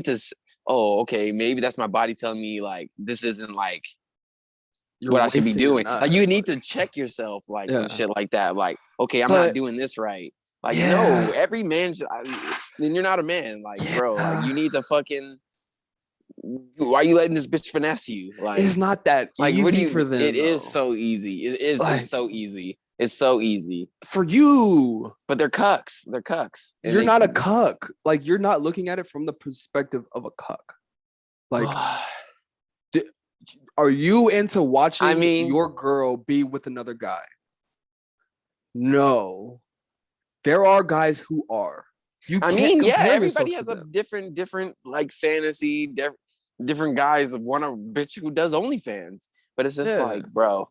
to. Oh, okay, maybe that's my body telling me, like, this isn't like what I should be doing. Like, you need to check yourself, like, and shit like that. Like, okay, I'm not doing this right. Like, no, every man. Then you're not a man, like, bro. Like, you need to fucking. Why are you letting this bitch finesse you? Like, it's not that like easy for them. It is so easy. It is like, it's so easy. It's so easy for you. But they're cucks. They're cucks. You're not a cuck. Like, you're not looking at it from the perspective of a cuck. Like, are you into watching your girl be with another guy? No. There are guys who are. Everybody has a different like fantasy, different guys want a bitch who does OnlyFans, but it's just like, bro,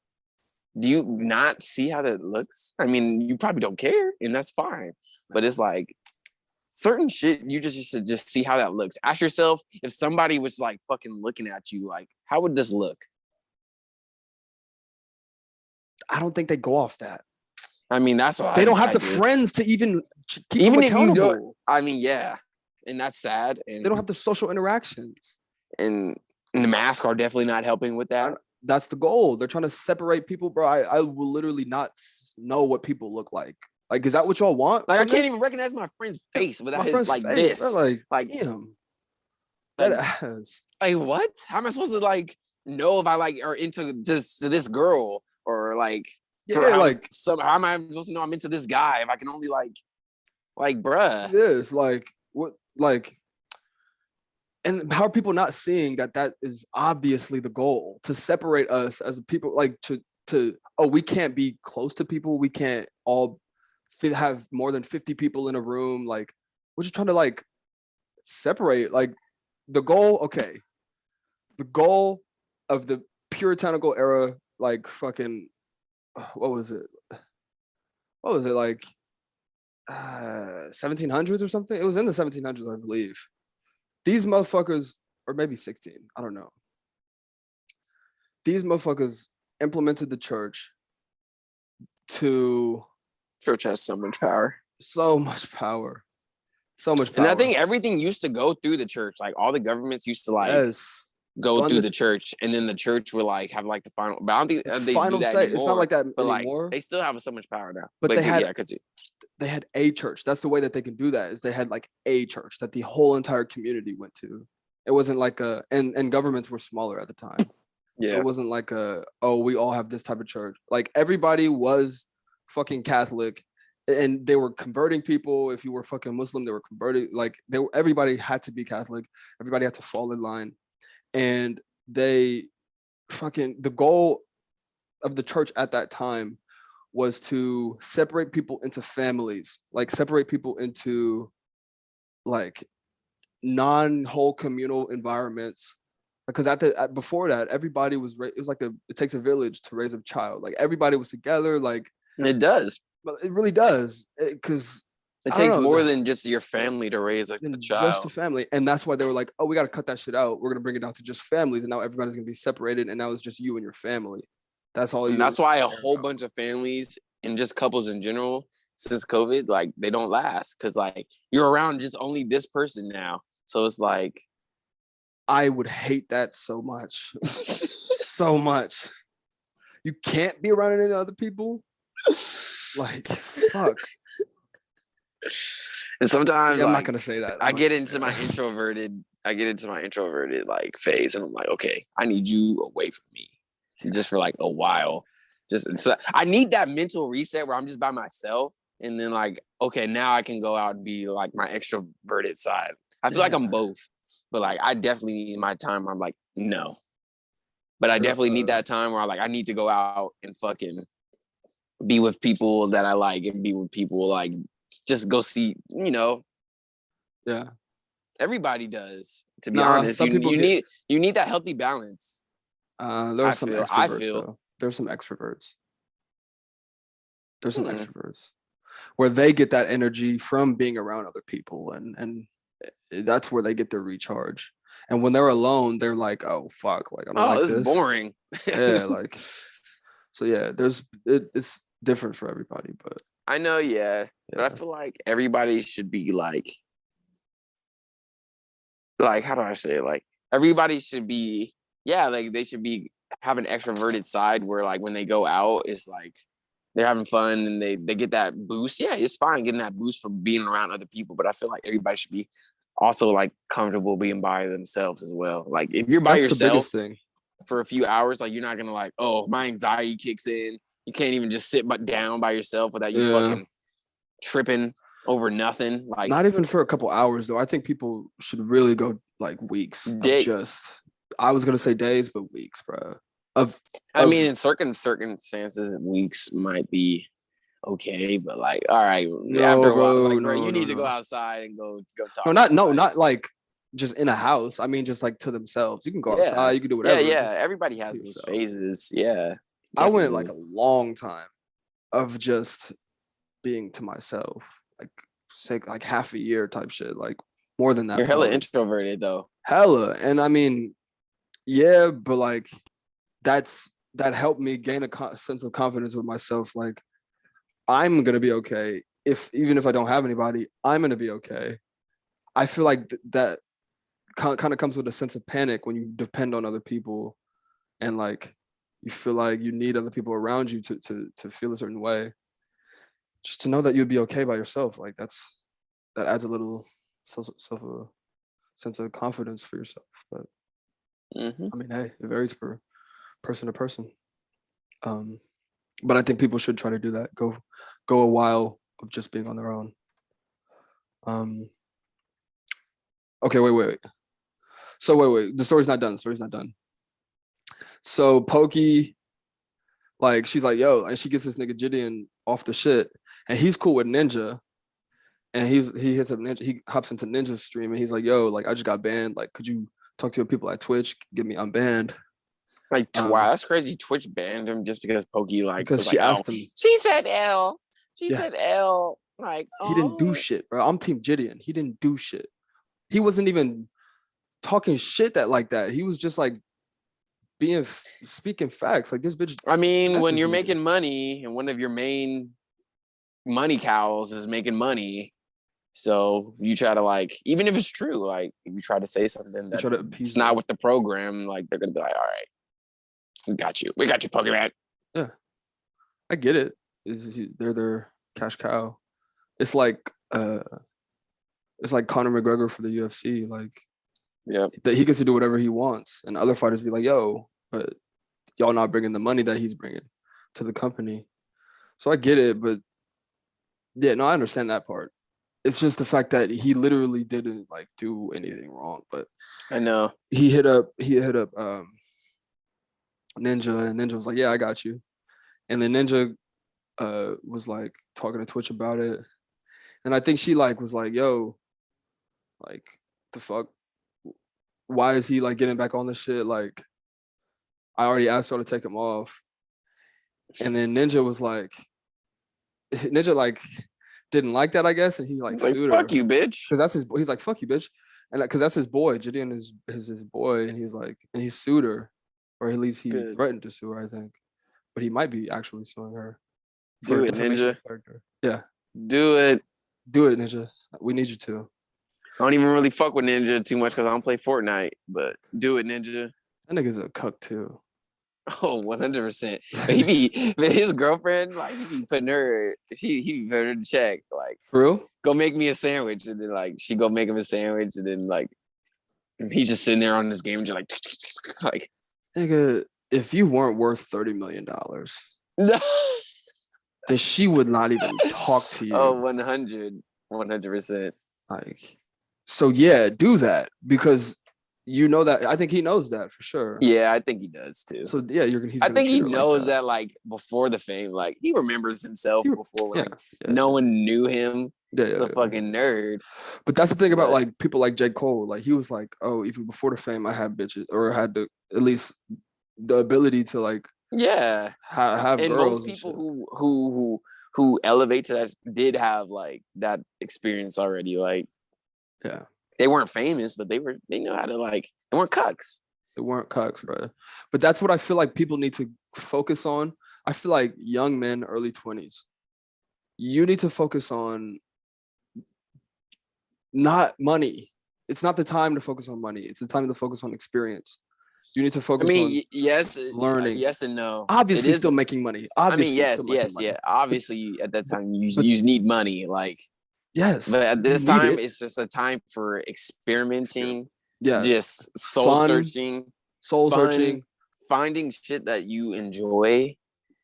do you not see how that looks? I mean, you probably don't care, and that's fine, but it's like certain shit you should just see how that looks. Ask yourself, if somebody was like fucking looking at you, like, how would this look? I don't think they go off that. I mean, that's why they don't have the friends to even keep them accountable. If you don't, I mean, yeah, and that's sad. And they don't have the social interactions. And the masks are definitely not helping with that. That's the goal. They're trying to separate people, bro. I will literally not know what people look like. Like, is that what y'all want? Like, I can't even recognize my friend's face without his like face, this. Bro, like damn. Like, what? How am I supposed to like know if I like are into this girl or like? How am I supposed to know I'm into this guy if I can only like bruh? It is like what like. And how are people not seeing that is obviously the goal, to separate us as people, like to we can't be close to people, we can't all have more than 50 people in a room, like we're just trying to like separate, like the goal of the puritanical era, like fucking what was it like 1700s or something? It was in the 1700s, I believe. These motherfuckers, or maybe 16, I don't know. These motherfuckers implemented the church to... Church has so much power. So much power. And I think everything used to go through the church. Like, all the governments used to go through the church, and then the church would like have like the final. But I don't think they do that anymore. It's not like that but anymore. Like, they still have so much power now. But they had a church. That's the way that they can do that. Is they had like a church that the whole entire community went to. It wasn't like and governments were smaller at the time. So it wasn't like we all have this type of church. Like everybody was fucking Catholic, and they were converting people. If you were fucking Muslim, they were converting. Like everybody had to be Catholic. Everybody had to fall in line, and the goal of the church at that time was to separate people into families, like separate people into like non-whole communal environments. Because before that, everybody was it was like it takes a village to raise a child. Like everybody was together. Like it does. But it really does, because it takes more than just your family to raise a child. Just a family, and that's why they were like, "Oh, we got to cut that shit out. We're gonna bring it down to just families, and now everybody's gonna be separated, and now it's just you and your family." That's all. And that's why a whole bunch of families and just couples in general since COVID, like they don't last, because like you're around just only this person now. So it's like, I would hate that so much, so much. You can't be around any other people. Like, fuck. And sometimes I'm not gonna say that. I get into my introverted like phase, and I'm like, okay, I need you away from me just for like a while. So I need that mental reset where I'm just by myself, and then like, okay, now I can go out and be like my extroverted side. I feel like I'm both, but like I definitely need my time where I'm like, no. But I definitely need that time where I need to go out and fucking be with people that I like, and be with people like just go see, Yeah. Everybody does, to be honest. You need that healthy balance. There are some extroverts though. There's some extroverts. There's some extroverts where they get that energy from being around other people, and that's where they get their recharge. And when they're alone, they're like, "Oh fuck, like I don't like this. It's boring." Yeah, like so. Yeah, it's different for everybody, but I know, but I feel like everybody should be like how do I say it? Like everybody should be, like they should be have an extroverted side where like when they go out, it's like they're having fun and they get that boost. Yeah, it's fine getting that boost from being around other people, but I feel like everybody should be also like comfortable being by themselves as well. Like if you're by yourself, the biggest thing, for a few hours, like you're not gonna like, oh, my anxiety kicks in. You can't even just sit down by yourself without you fucking tripping over nothing. Like not even for a couple hours though. I think people should really go like weeks. I was gonna say days, but weeks, bro. I mean, in certain circumstances, weeks might be okay, but like, all right, after a while, it's like, bro, you need to go outside and go talk. Not like just in a house. I mean, just like to themselves. You can go outside. You can do whatever. Yeah. Everybody has those phases. Yeah. Definitely. I went like a long time of just being to myself, like half a year type shit, like more than that. You're hella introverted though. Hella, and I mean, yeah, but like that helped me gain a sense of confidence with myself. Like I'm gonna be okay even if I don't have anybody. I'm gonna be okay. I feel like that kind of comes with a sense of panic when you depend on other people, and like you feel like you need other people around you to feel a certain way. Just to know that you'd be okay by yourself, like that adds a little a sense of confidence for yourself. But I mean, hey, it varies for person to person. But I think people should try to do that. Go a while of just being on their own. Okay, wait. So wait. The story's not done. So Pokey, like, she's like, yo, and she gets this nigga Gideon off the shit, and he's cool with Ninja, and he hits up Ninja. He hops into Ninja's stream, and he's like, yo, like, I just got banned. Like, could you talk to your people at Twitch, get me unbanned? Like, wow, that's crazy. Twitch banned him just because Pokey, like, because she asked him. She said L. She said L. Like, he didn't do shit, bro. I'm Team Gideon. He didn't do shit. He wasn't even talking shit like that. He was just like speaking facts. Like, this bitch. I mean, when you're making money and one of your main money cows is making money, so you try to, like, even if it's true, like, if you try to say something that it's not with the program, like, they're gonna be like, all right, we got you, Pokemon. Yeah, I get it. They're their cash cow. It's like Conor McGregor for the UFC. Like, yeah, that he gets to do whatever he wants, and other fighters be like, yo, but y'all not bringing the money that he's bringing to the company. So I get it, but yeah, no, I understand that part. It's just the fact that he literally didn't like do anything wrong, but I know. he hit up Ninja, and Ninja was like, "Yeah, I got you." And then Ninja was like talking to Twitch about it, and I think she like was like, "Yo, like the fuck, why is he like getting back on this shit? Like, I already asked her to take him off." And then Ninja was like, Ninja like didn't like that, I guess, and he like Like, sued fuck her you, bitch. because that's his. He's like, "Fuck you, bitch," and because that's his boy. Gideon is his boy, and he's like, and he sued her, or at least he Good. threatened to sue her, I think, but he might be actually suing her Do for it, defamation Ninja. of character. Yeah, Do it. do it, Ninja. We need you to. I don't even really fuck with Ninja too much because I don't play Fortnite, but do it, Ninja. That nigga's a cuck too. Oh, 100%. But his girlfriend, like, he be putting her, he be putting her to check, like, For real? go make me a sandwich. And then, like, she go make him a sandwich. And then, like, he's just sitting there on this game, just like, Nigga, if you weren't worth $30 million, no. then she would not even talk to you. Oh, 100%. Like, so yeah, do that because you know that. I think he knows that for sure. Yeah, I think he does too. So yeah, he's. I think he treat her knows like that, like, before the fame, like, he remembers himself before, like, yeah. no one knew him. Yeah, He's a fucking nerd. But that's the thing about like people like J. Cole. Like he was like, oh, even before the fame, I had bitches or had the at least the ability to like have and girls. Most people who elevate to that did have like that experience already. Like they weren't famous, but they know how to like they weren't cucks. They weren't cucks, bro. But that's what I feel like people need to focus on. I feel like young men, early 20s, you need to focus on not money. It's not the time to focus on money. It's the time to focus on experience. You need to focus on yes, learning. Yes and no. Obviously, still making money. Obviously, yes. Obviously, at that time, you need money. Like, yes. But at this time, it's just a time for experimenting. Yeah. Just soul searching, finding shit that you enjoy,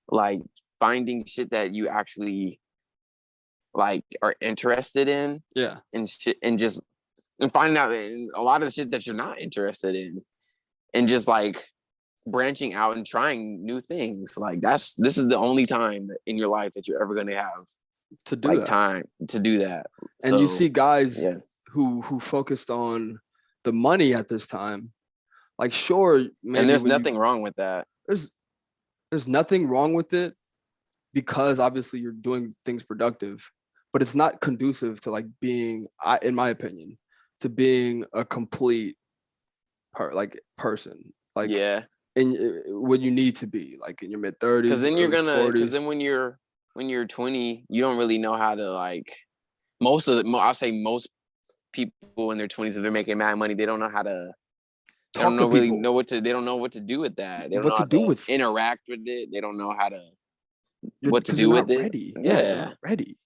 like finding shit that you actually like are interested in. Yeah. And shit, and finding out a lot of the shit that you're not interested in. And just like branching out and trying new things. Like this is the only time in your life that you're ever going to have to do that. Time to do that. And you see guys who focused on the money at this time. Like sure, maybe and there's nothing wrong with that. There's nothing wrong with it because obviously you're doing things productive, but it's not conducive to like being, in my opinion, to being a complete person, like when you need to be like in your mid 30s, because then because then when you're 20, you don't really know how to like I'll say most people in their 20s, if they're making mad money, they don't know how to they don't know what to do with that. They don't know how to interact with it. They don't know how to what to do with it. Ready. Yeah, not ready.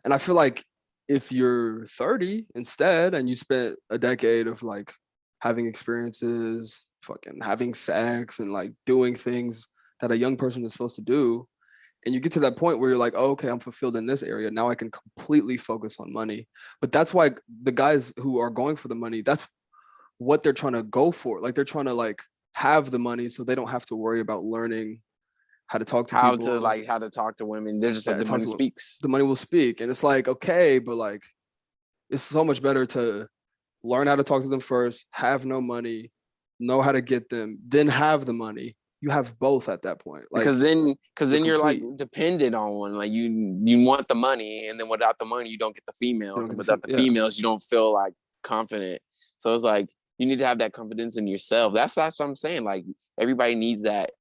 And I feel like if you're 30 instead and you spent a decade of like having experiences, fucking having sex and like doing things that a young person is supposed to do, and you get to that point where you're like, oh, okay, I'm fulfilled in this area. Now I can completely focus on money. But that's why the guys who are going for the money, that's what they're trying to go for. Like they're trying to like have the money so they don't have to worry about learning how to talk to people. How to talk to women. They're just like, the money speaks. The money will speak. And it's like, okay, but like it's so much better to learn how to talk to them first, have no money, know how to get them, then have the money. You have both at that point. Like, because then you're like dependent on one. Like you want the money, and then without the money, you don't get the females, and without the females, you don't feel like confident. So it's like you need to have that confidence in yourself. That's what I'm saying. Like everybody needs that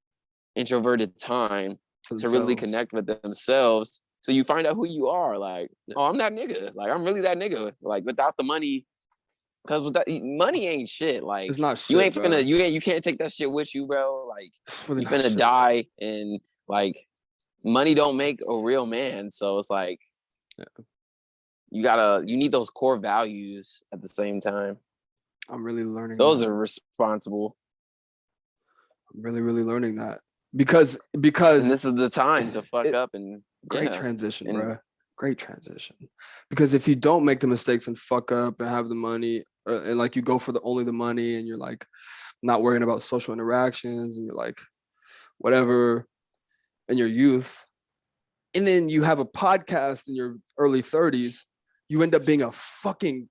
introverted time to really connect with themselves. So you find out who you are. Like, oh, I'm that nigga. Like I'm really that nigga. Like without the money. Because with that money ain't shit. Like it's not shit, you ain't finna you can't take that shit with you, bro. Like really you finna die, and like money don't make a real man. So it's like you need those core values at the same time. I'm really learning. Those are responsible. really, really learning that because And this is the time to fuck up and great transition, bro. Great transition. Because if you don't make the mistakes and fuck up and have the money, and like you go for only the money, and you're like not worrying about social interactions, and you're like whatever in your youth, and then you have a podcast in your early 30s, you end up being a fucking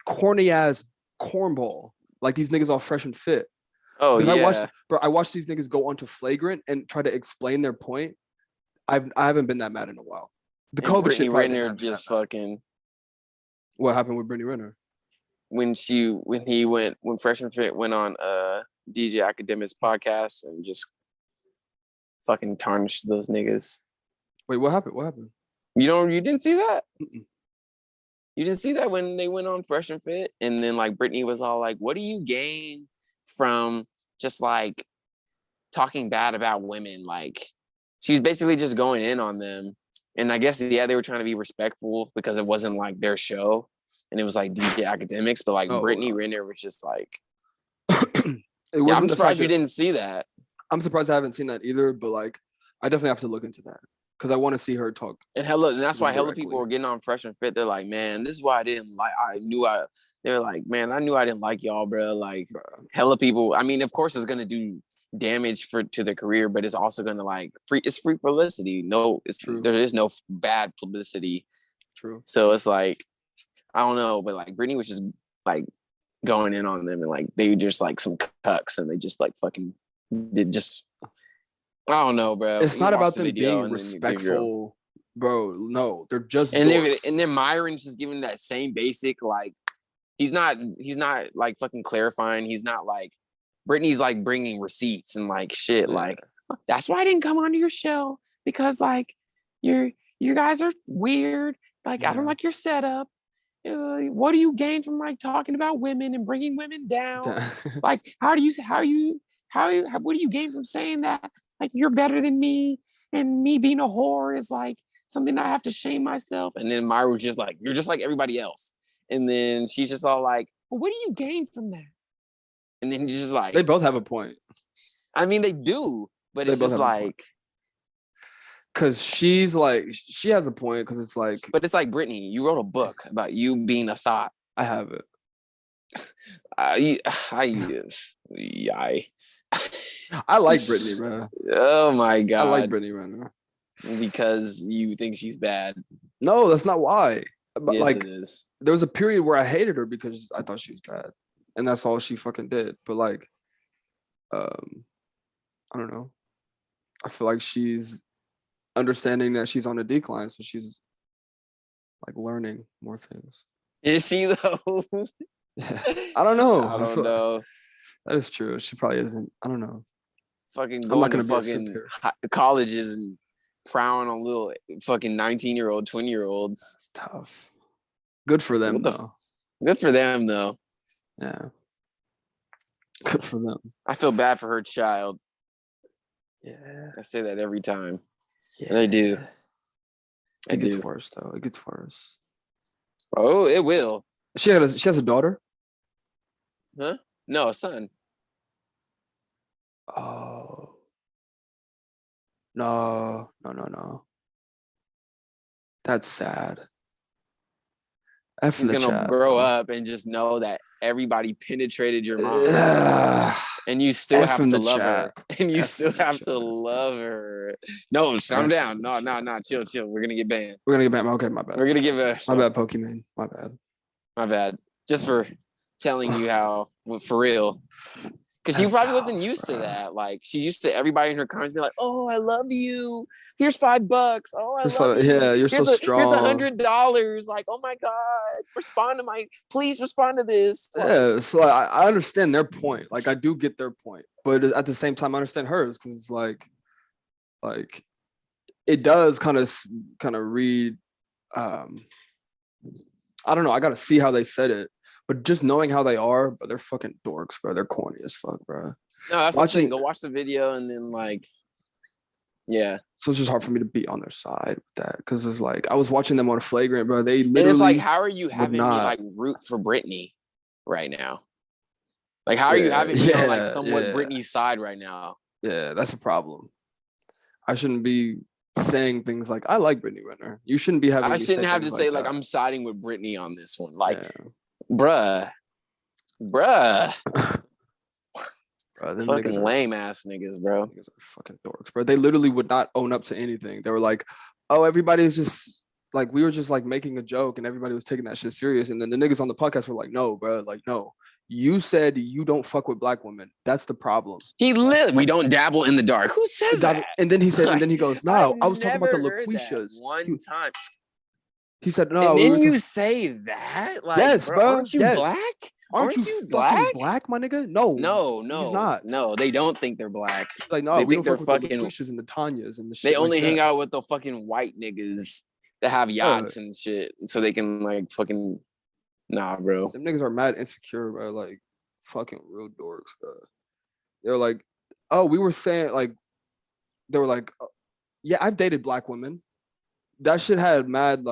corny ass cornball. Like these niggas all fresh and fit. Oh Because I watched these niggas go onto Flagrant and try to explain their point. I haven't been that mad in a while. The and COVID Brittany shit. Renner just fucking. What happened with Brittany Renner? When Fresh and Fit went on DJ Academic's podcast and just fucking tarnished those niggas. Wait, what happened? What happened? You didn't see that? Mm-mm. You didn't see that when they went on Fresh and Fit, and then like Brittany was all like, "What do you gain from just like talking bad about women?" Like she's basically just going in on them. And I guess they were trying to be respectful because it wasn't like their show, and it was like DJ Academics. But like Brittany Renner was just like, I'm surprised you didn't see that. I'm surprised I haven't seen that either. But like, I definitely have to look into that because I want to see her talk. And that's why hella people were getting on Fresh and Fit. They're like, man, this is why I didn't like. They're like, man, I knew I didn't like y'all, bro. Like, hella people. I mean, of course, it's gonna do damage to their career, but it's also gonna like it's free publicity. No, it's true. There is no bad publicity. True. So it's like, I don't know, but like Brittany was just like going in on them, and like they just like some cucks, and they just like fucking did just. I don't know, bro. It's not about them being respectful, bro. No, they're just and then Myron's just giving that same basic like he's not like fucking clarifying. He's not like Brittany's like bringing receipts and like shit. Yeah. Like that's why I didn't come onto your show because like you guys are weird. Like I don't like your setup. What do you gain from like talking about women and bringing women down? Like what do you gain from saying that? Like you're better than me, and me being a whore is like something I have to shame myself. And then Myra was just like, you're just like everybody else. And then she's just all like, well, what do you gain from that? And then he's just like, they both have a point. I mean, they do, but it's just like, because she's like, she has a point because it's like, but it's like Brittany, you wrote a book about you being a thought. I have it. I like Brittany, bro. Oh my god, I like Brittany Renner because you think she's bad. No, that's not why. But yes, like, it is. There was a period where I hated her because I thought she was bad, and that's all she fucking did. But like, I don't know. I feel like she's understanding that she's on a decline, so she's like learning more things. Is she though? I don't know. I don't know. That is true. She probably isn't. I don't know. Fucking going to fucking colleges and prowling on little fucking 19-year-old, 20-year-olds. That's tough. Good for them, though. Good for them, though. Yeah. Good for them. I feel bad for her child. Yeah. I say that every time. Yeah. And I do. It gets worse, though. It gets worse. Oh, it will. She has a daughter? Huh? No, a son. Oh. No. That's sad. He's gonna grow up and just know that everybody penetrated your mom, and you still have to love her. And you still have to love her. No, calm down. No, chill. We're gonna get banned. Okay, my bad. We're gonna give a. My bad, Pokemon. My bad. Just for telling you how, for real. Because she probably wasn't used to that. Like, she's used to everybody in her comments being like, "Oh, I love you. Here's $5. Oh, I love you. Yeah, you're so strong. Here's $100. Like, oh my God, please respond to this." Like, yeah, so I understand their point. Like, I do get their point, but at the same time, I understand hers because it's like it does kind of read. I don't know. I gotta see how they said it. But just knowing how they are, but they're fucking dorks, bro. They're corny as fuck, bro. No, that's the thing. Go watch the video and then like, yeah. So it's just hard for me to be on their side with that because it's like I was watching them on Flagrant, bro. They literally. And it's like, how are you having me like root for Britney right now? Like, how are you having me on like yeah, somewhat yeah, Britney's side right now? yeah. That's a problem. I shouldn't be saying things like I like Brittany Renner. You shouldn't be having I me say shouldn't have to things say like like that. I'm siding with Britney on this one. Like, Yeah. bruh, Bro, them fucking niggas are lame ass niggas, bro. niggas are fucking dorks, bro. They literally would not own up to anything. They were like, "Oh, everybody's just like we were just like making a joke, and everybody was taking that shit serious." And then the niggas on the podcast were like, "No, bro, like no. You said you don't fuck with black women. That's the problem." We don't dabble in the dark. Who says that? And then he said, and then he goes, I've "No, I was talking about the never heard that LaQuishas." one time. He said, "No, And we then were you say that, like, yes, bro, bro, aren't you yes. black? Aren't you fucking black, my nigga? No, he's not. No, they don't think they're black. He's like, no, They we think don't they're fuck with the fucking. LaQuishas and the Tanyas and the They shit only like hang that. out with the fucking white niggas that have yachts and shit, so they can like fucking. Nah, bro. Them niggas are mad insecure, bro. Like fucking real dorks, bro. They're like, oh, we were saying like, they were like, yeah, I've dated black women. That shit had mad.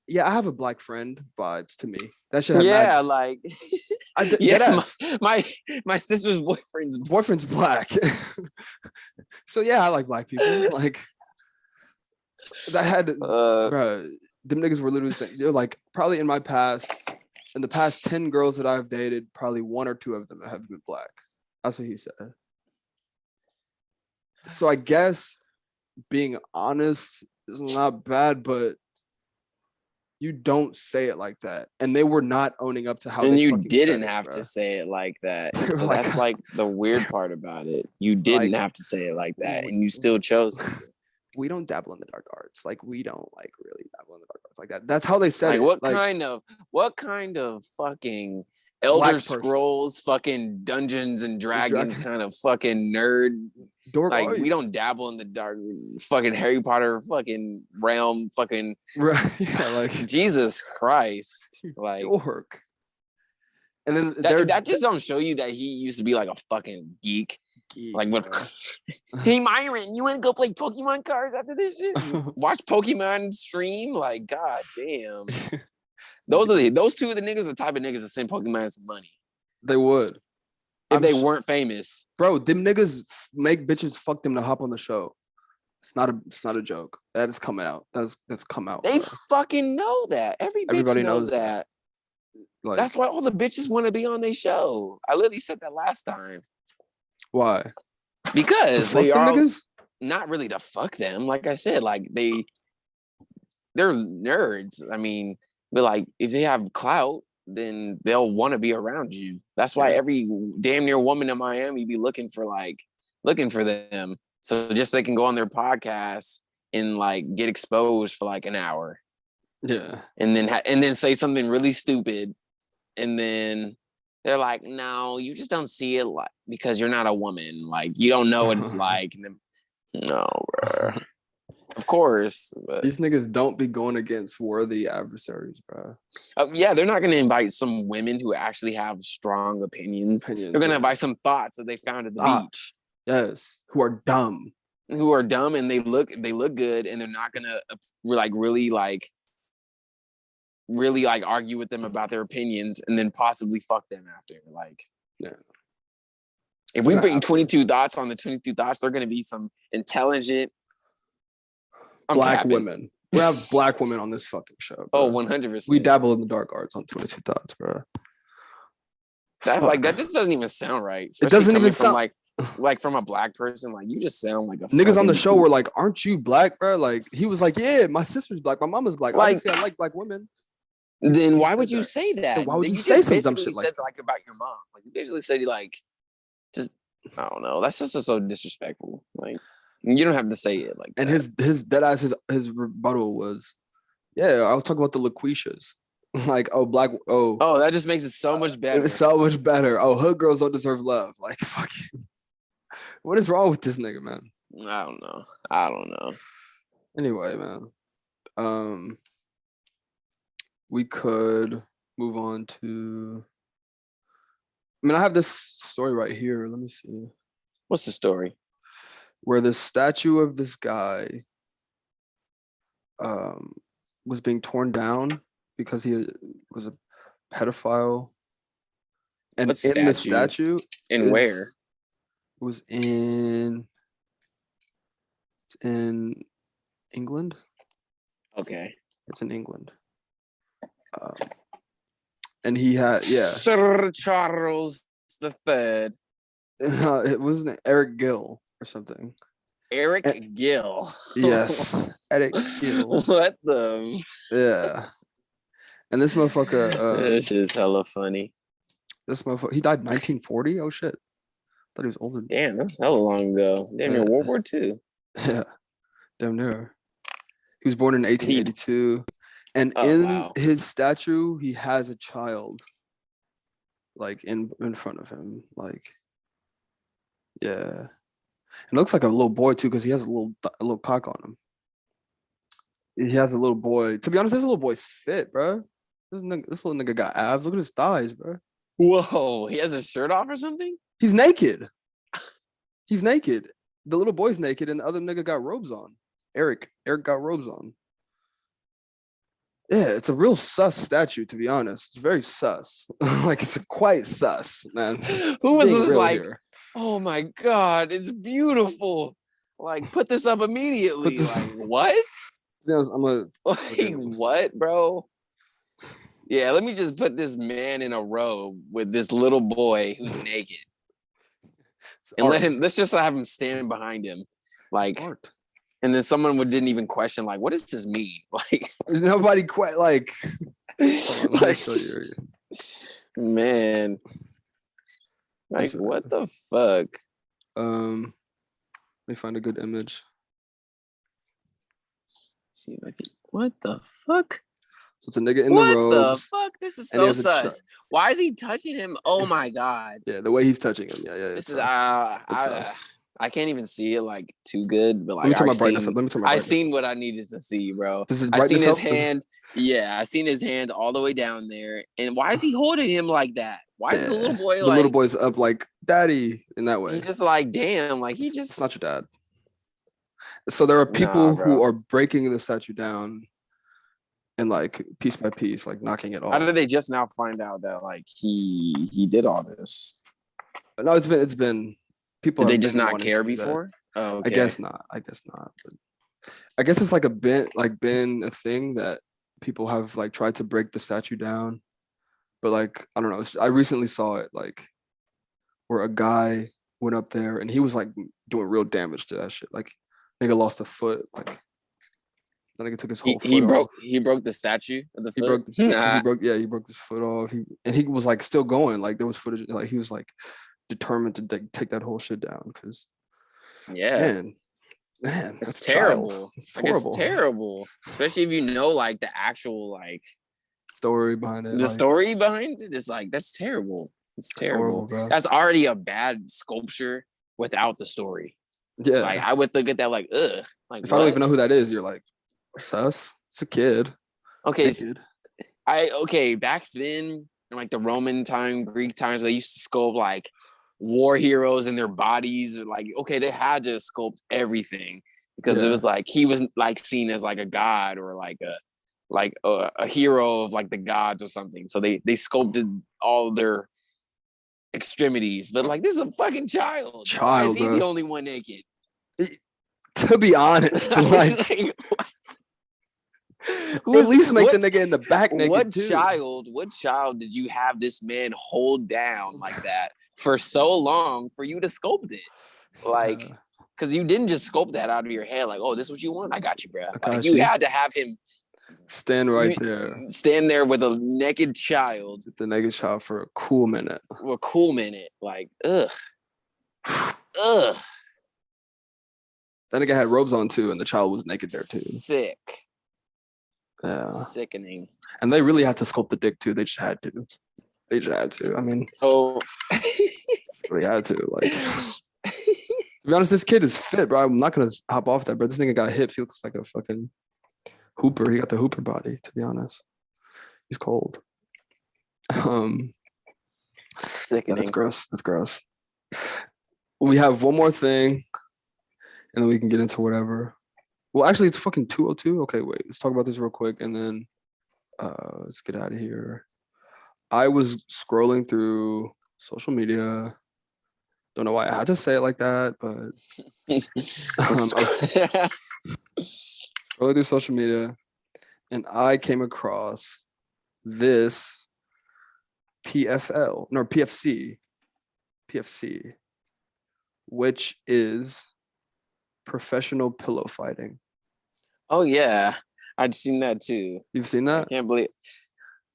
Yeah, I have a black friend vibes to me. That shit had Yeah, mad. like. Yeah, my sister's boyfriend's black. So yeah, I like black people. Like that had, bro. Them niggas were literally saying they're like probably in the past 10 girls that I've dated, probably 1 or 2 of them have been black. That's what he said. So I guess being honest is not bad, but you don't say it like that. And they were not owning up to how and they you fucking didn't said have it, to say it like that. They were So like- that's like the weird part about it. You didn't Like, have to say it like that, and you still chose to. We don't dabble in the dark arts. Like we don't like really dabble in the dark arts like that. That's how they said Like it. what kind of fucking Black Elder person. Scrolls fucking Dungeons and Dragons Dragon. kind of fucking nerd. Dork Like are you? we don't dabble in the dark fucking Harry Potter fucking realm fucking Right. Yeah, like Jesus Christ. Like dork. And then that just don't show you that he used to be like a fucking geek. Like what? bro. Hey Myron, you want to go play Pokemon cards after this shit? Watch Pokemon stream? Like, god damn. Those two of the niggas, the type of niggas that send Pokemon some money. They would. If they weren't famous. Bro, them niggas make bitches fuck them to hop on the show. It's not a joke. That is coming out. That's come out. They bro. fucking know that. Everybody knows that. Like, that's why all the bitches want to be on their show. I literally said that last time. Why? Because they are niggas? Not really to fuck them. Like I said, like they're nerds. I mean, but like if they have clout, then they'll want to be around you. That's why every damn near woman in Miami be looking for them. So just they can go on their podcast and like get exposed for like an hour. Yeah. And then say something really stupid. And then they're like, no, you just don't see it like because you're not a woman. Like you don't know what it's like. And then, no, bro. Of course. But, these niggas don't be going against worthy adversaries, bro. Yeah, they're not going to invite some women who actually have strong opinions. They're going to invite some thoughts that they found at the beach. Yes, who are dumb. And they look good, and they're not going to really argue with them about their opinions and then possibly fuck them after. Like, yeah. If we bring 22 Thotz on the 22 Thotts, they're going to be some intelligent black women. We have black women on this fucking show. Bro. Oh, 100%. We dabble in the dark arts on 22 Thotts, bro. That's like that just doesn't even sound right. It doesn't even sound like from a black person. Like you just sound like a niggas on the show were like, "Aren't you black, bro?" Like he was like, "Yeah, my sister's black, my mama's black. Like, obviously, I like black women." Then why would you say that? Then why would you say some dumb shit like about your mom? Like you basically said, like, just I don't know. That's just so disrespectful. Like you don't have to say it like. And that. his dead ass his rebuttal was, "Yeah, I was talking about the LaQuishas." Like, oh, that just makes it so much better. It's so much better. Oh, hood girls don't deserve love. Like, fucking, what is wrong with this nigga, man? I don't know. Anyway, man, we could move on to. I mean, I have this story right here. Let me see. What's the story? Where the statue of this guy, was being torn down because he was a pedophile. And What in the statue? statue And where? was in England. Okay. It's in England. And he had Sir Charles the Third. it wasn't Eric Gill or something. Eric Gill. Yes, Eric Gill. What the? Yeah. And this motherfucker. This is hella funny. This motherfucker. He died in 1940. Oh shit. Thought he was older. Damn, that's hella long ago. Damn, near World War II. Yeah. Damn near. He was born in 1882. And his statue, he has a child. Like in front of him. Like, yeah. It looks like a little boy too, because he has a little cock on him. He has a little boy. To be honest, this little boy's fit, bro. This little nigga got abs. Look at his thighs, bro. Whoa, he has his shirt off or something? He's naked. He's naked. The little boy's naked, and the other nigga got robes on. Eric got robes on. Yeah, it's a real sus statue, to be honest. It's very sus. Like, it's quite sus, man. Who was Being this real like? here. Oh my god, it's beautiful. Like, put this up immediately. Like, what? To be honest, Like, what, bro? Yeah, let me just put this man in a robe with this little boy who's naked. And let's just have him stand behind him. Like, and then someone didn't even question, like, what does this mean? Like, nobody quite like, man. Like, what the fuck? Let me find a good image. See if I can. What the fuck? So it's a nigga in the robes. What the fuck? This is so sus. Why is he touching him? Oh my god. Yeah, the way he's touching him. Yeah. This is I can't even see it like too good, but like let me turn my brightness up. I seen what I needed to see, bro. I seen his hand. Yeah, I seen his hand all the way down there. And why is he holding him like that? Why is the little boy the little boy's up like daddy in that way? He's just like, damn, like he just. It's not your dad. So there are people who are breaking the statue down and like piece by piece, like knocking it off. How did they just now find out that like he did all this? No, it's been people. Did they just not care before? Oh, okay. I guess not. But I guess it's like been a thing that people have like tried to break the statue down, but like I don't know. I recently saw it like where a guy went up there and he was like doing real damage to that shit. Like nigga lost a foot. Like that nigga took his whole foot off. He broke the statue of the foot. He broke his foot off. He was like still going. Like there was footage. Like he was like determined to take that whole shit down because man, it's terrible. It's horrible. It's terrible, especially if you know like the actual like story behind it. The story behind it is like that's terrible. It's terrible. Horrible, that's already a bad sculpture without the story. Yeah, like I would look at that like ugh. Like if I don't even know who that is, you're like sus. It's a kid. Okay, back then, in like the Roman time, Greek times, they used to sculpt like war heroes and their bodies. Like, okay, they had to sculpt everything because it was like he was like seen as like a god or like a hero of like the gods or something. So they sculpted all their extremities. But like this is a fucking child. Why is he the only one naked? To be honest, like at least make the nigga in the back naked. What child did you have this man hold down like that for so long for you to sculpt it? Like, because you didn't just sculpt that out of your head, like, oh, this is what you want? I got you, bro. Like, you had to have him stand right there. Stand there with a naked child. With the naked child for a cool minute. Like, ugh. Ugh. That nigga had robes on too, and the child was naked there too. Sick. Yeah. Sickening. And they really had to sculpt the dick too. They just had to. I mean, so really had to. Like, to be honest, this kid is fit, bro. I'm not gonna hop off that, bro. This nigga got hips. He looks like a fucking hooper. He got the hooper body. To be honest, he's cold. Sickening. That's gross. We have one more thing, and then we can get into whatever. Well, actually, it's fucking 2:02. Okay, wait. Let's talk about this real quick, and then let's get out of here. I was scrolling through social media. Don't know why I had to say it like that, but I was scrolling through social media, and I came across this PFC, which is professional pillow fighting. Oh yeah, I'd seen that too. You've seen I that? can't believe.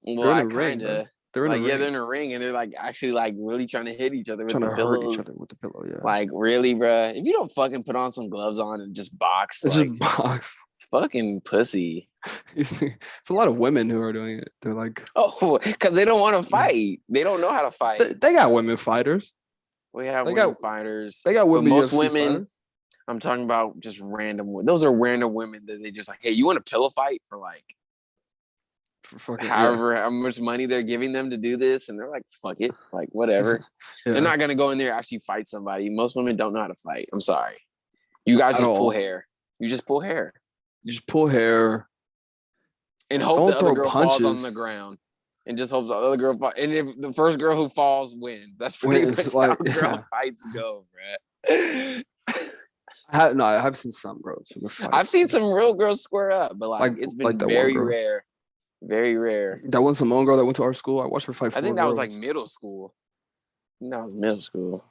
Well, They're in I a ring, kind bro. of They're in a like yeah, ring. they're in a ring and they're like actually like really trying to hit each other with Trying the to hurt pillows. each other with the pillow, yeah. Like really, bruh. If you don't fucking put on some gloves on and just box, It's like just box. fucking pussy. It's a lot of women who are doing it. They're like, Oh, because they don't want to fight. They don't know how to fight. they got women fighters. We have They women got fighters. They got But women most UFC women, fighters. I'm talking about just random. Those are random women that they just like, hey, you want a pillow fight for like For fucking, however how much money they're giving them to do this, and they're like, fuck it, like whatever. Yeah. They're not gonna go in there and actually fight somebody. Most women don't know how to fight. I'm sorry. You guys At just pull all. hair. You just pull hair You just pull hair. and hope Don't the other throw girl falls on punches. the ground. And just hopes the other girl falls. And if the first girl who falls wins, that's pretty When much it's like, how girl yeah. fights go, bruh. I have seen some girls who fight. I've seen some real girls square up, but like it's been that very one girl. rare. Very rare. That one Simone girl that went to our school. I watched her fight 4 I think that girls. was like middle school. I think that was middle school.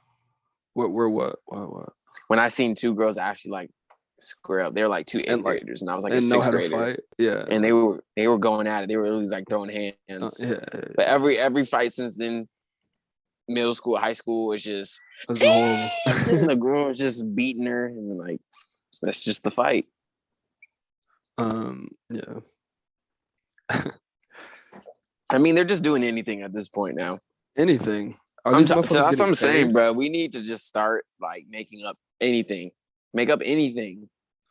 What? When I seen 2 girls actually like square up. They were like 2 8th graders, and I was like a 6th grader. Fight. Yeah. And they were going at it. They were really like throwing hands. Yeah. But every fight since then, middle school, high school, is just That's been horrible. the girl was just beating her, and like that's just the fight. Yeah. I mean, they're just doing anything at this point now. Anything. That's what I'm saying, bro. We need to just start like making up anything. Make up anything.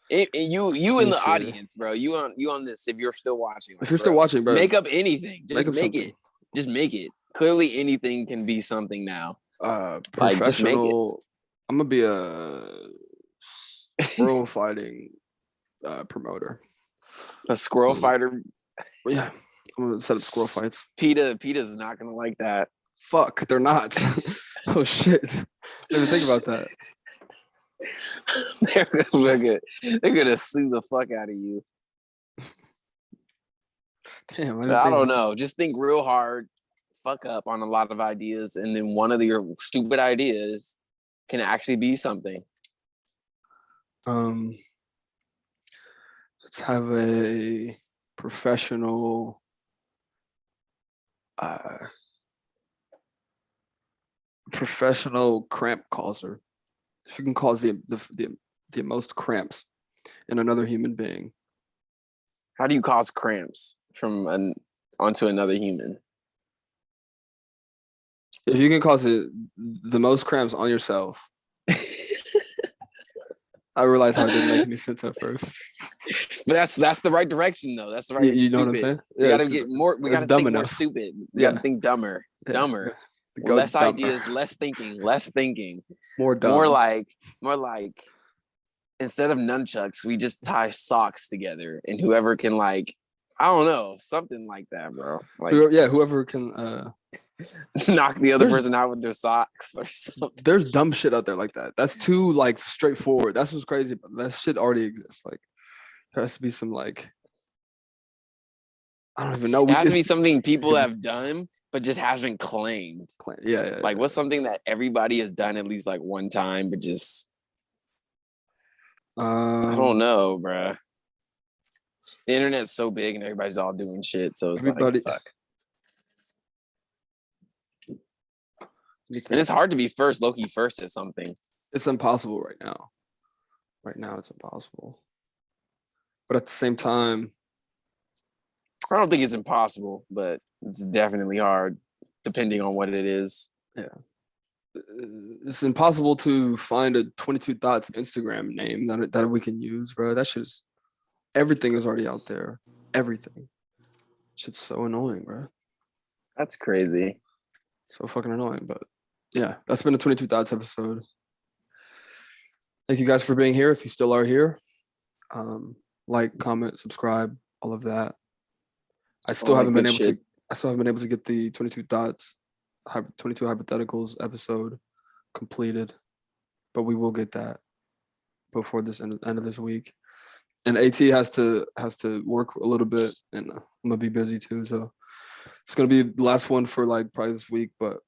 You in the audience, bro. You on this if you're still watching. Like, if you're still watching, bro. Make up anything. Just make it. Something. Just make it. Clearly anything can be something now. Professional. Like, just make it. I'm gonna be a squirrel fighting promoter. A squirrel fighter. Yeah. I'm gonna set up squirrel fights. PETA's not gonna like that. Fuck, they're not. Oh shit. Didn't even think about that. They're gonna sue the fuck out of you. Damn, I don't know. Just think real hard, fuck up on a lot of ideas, and then one of your stupid ideas can actually be something. Let's have a professional cramp causer. If you can cause the most cramps in another human being. How do you cause cramps onto another human? If you can cause the most cramps on yourself. I realized how it didn't make any sense at first. But that's the right direction though. That's the right. You know what I'm saying? We gotta get more. We gotta think more stupid. We gotta think dumber. Yeah. Dumber. Go less dumber. ideas, less thinking. Less thinking. More dumb. More like. Instead of nunchucks, we just tie socks together, and whoever can like, I don't know, something like that, bro. Like, whoever can knock the other person out with their socks or something. There's dumb shit out there like that. That's too like straightforward. That's what's crazy. But that shit already exists. Like there has to be some like I don't even know. It has to be something people have done, but just hasn't claimed. Yeah. Like what's something that everybody has done at least like one time, but just I don't know, bro. The internet's so big and everybody's all doing shit, so it's like fuck. And it's hard to be low-key first at something. It's impossible right now. Right now, it's impossible. But at the same time, I don't think it's impossible, but it's definitely hard, depending on what it is. Yeah. It's impossible to find a 22 Thotz Instagram name that we can use, bro. That shit's everything is already out there. Everything. Shit's so annoying, bro. That's crazy. So fucking annoying, but yeah, that's been a 22 Thotz episode. Thank you guys for being here. If you still are here, like, comment, subscribe, all of that. I still haven't been able to get the 22 Thotz 22 hypotheticals episode completed, but we will get that before this end of this week. And AT has to work a little bit, and I'm gonna be busy too. So it's gonna be the last one for like probably this week, but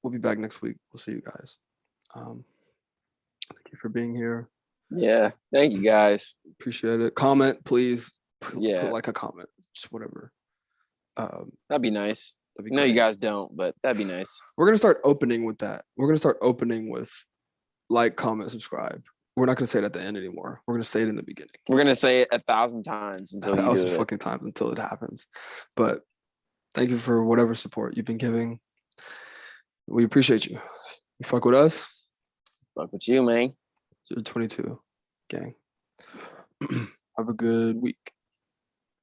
we'll be back next week. We'll see you guys. Thank you for being here. Yeah, thank you guys. Appreciate it. Comment, please. Put like a comment, just whatever. That'd be nice. That'd be no, great. you guys don't, but that'd be nice. We're gonna start opening with that. We're gonna start opening with like, comment, subscribe. We're not gonna say it at the end anymore. We're gonna say it in the beginning. We're gonna say it 1,000 times until you do it. Fucking times until it happens. But thank you for whatever support you've been giving. We appreciate you. You fuck with us. Fuck with you, man. 22, gang. Have a good week.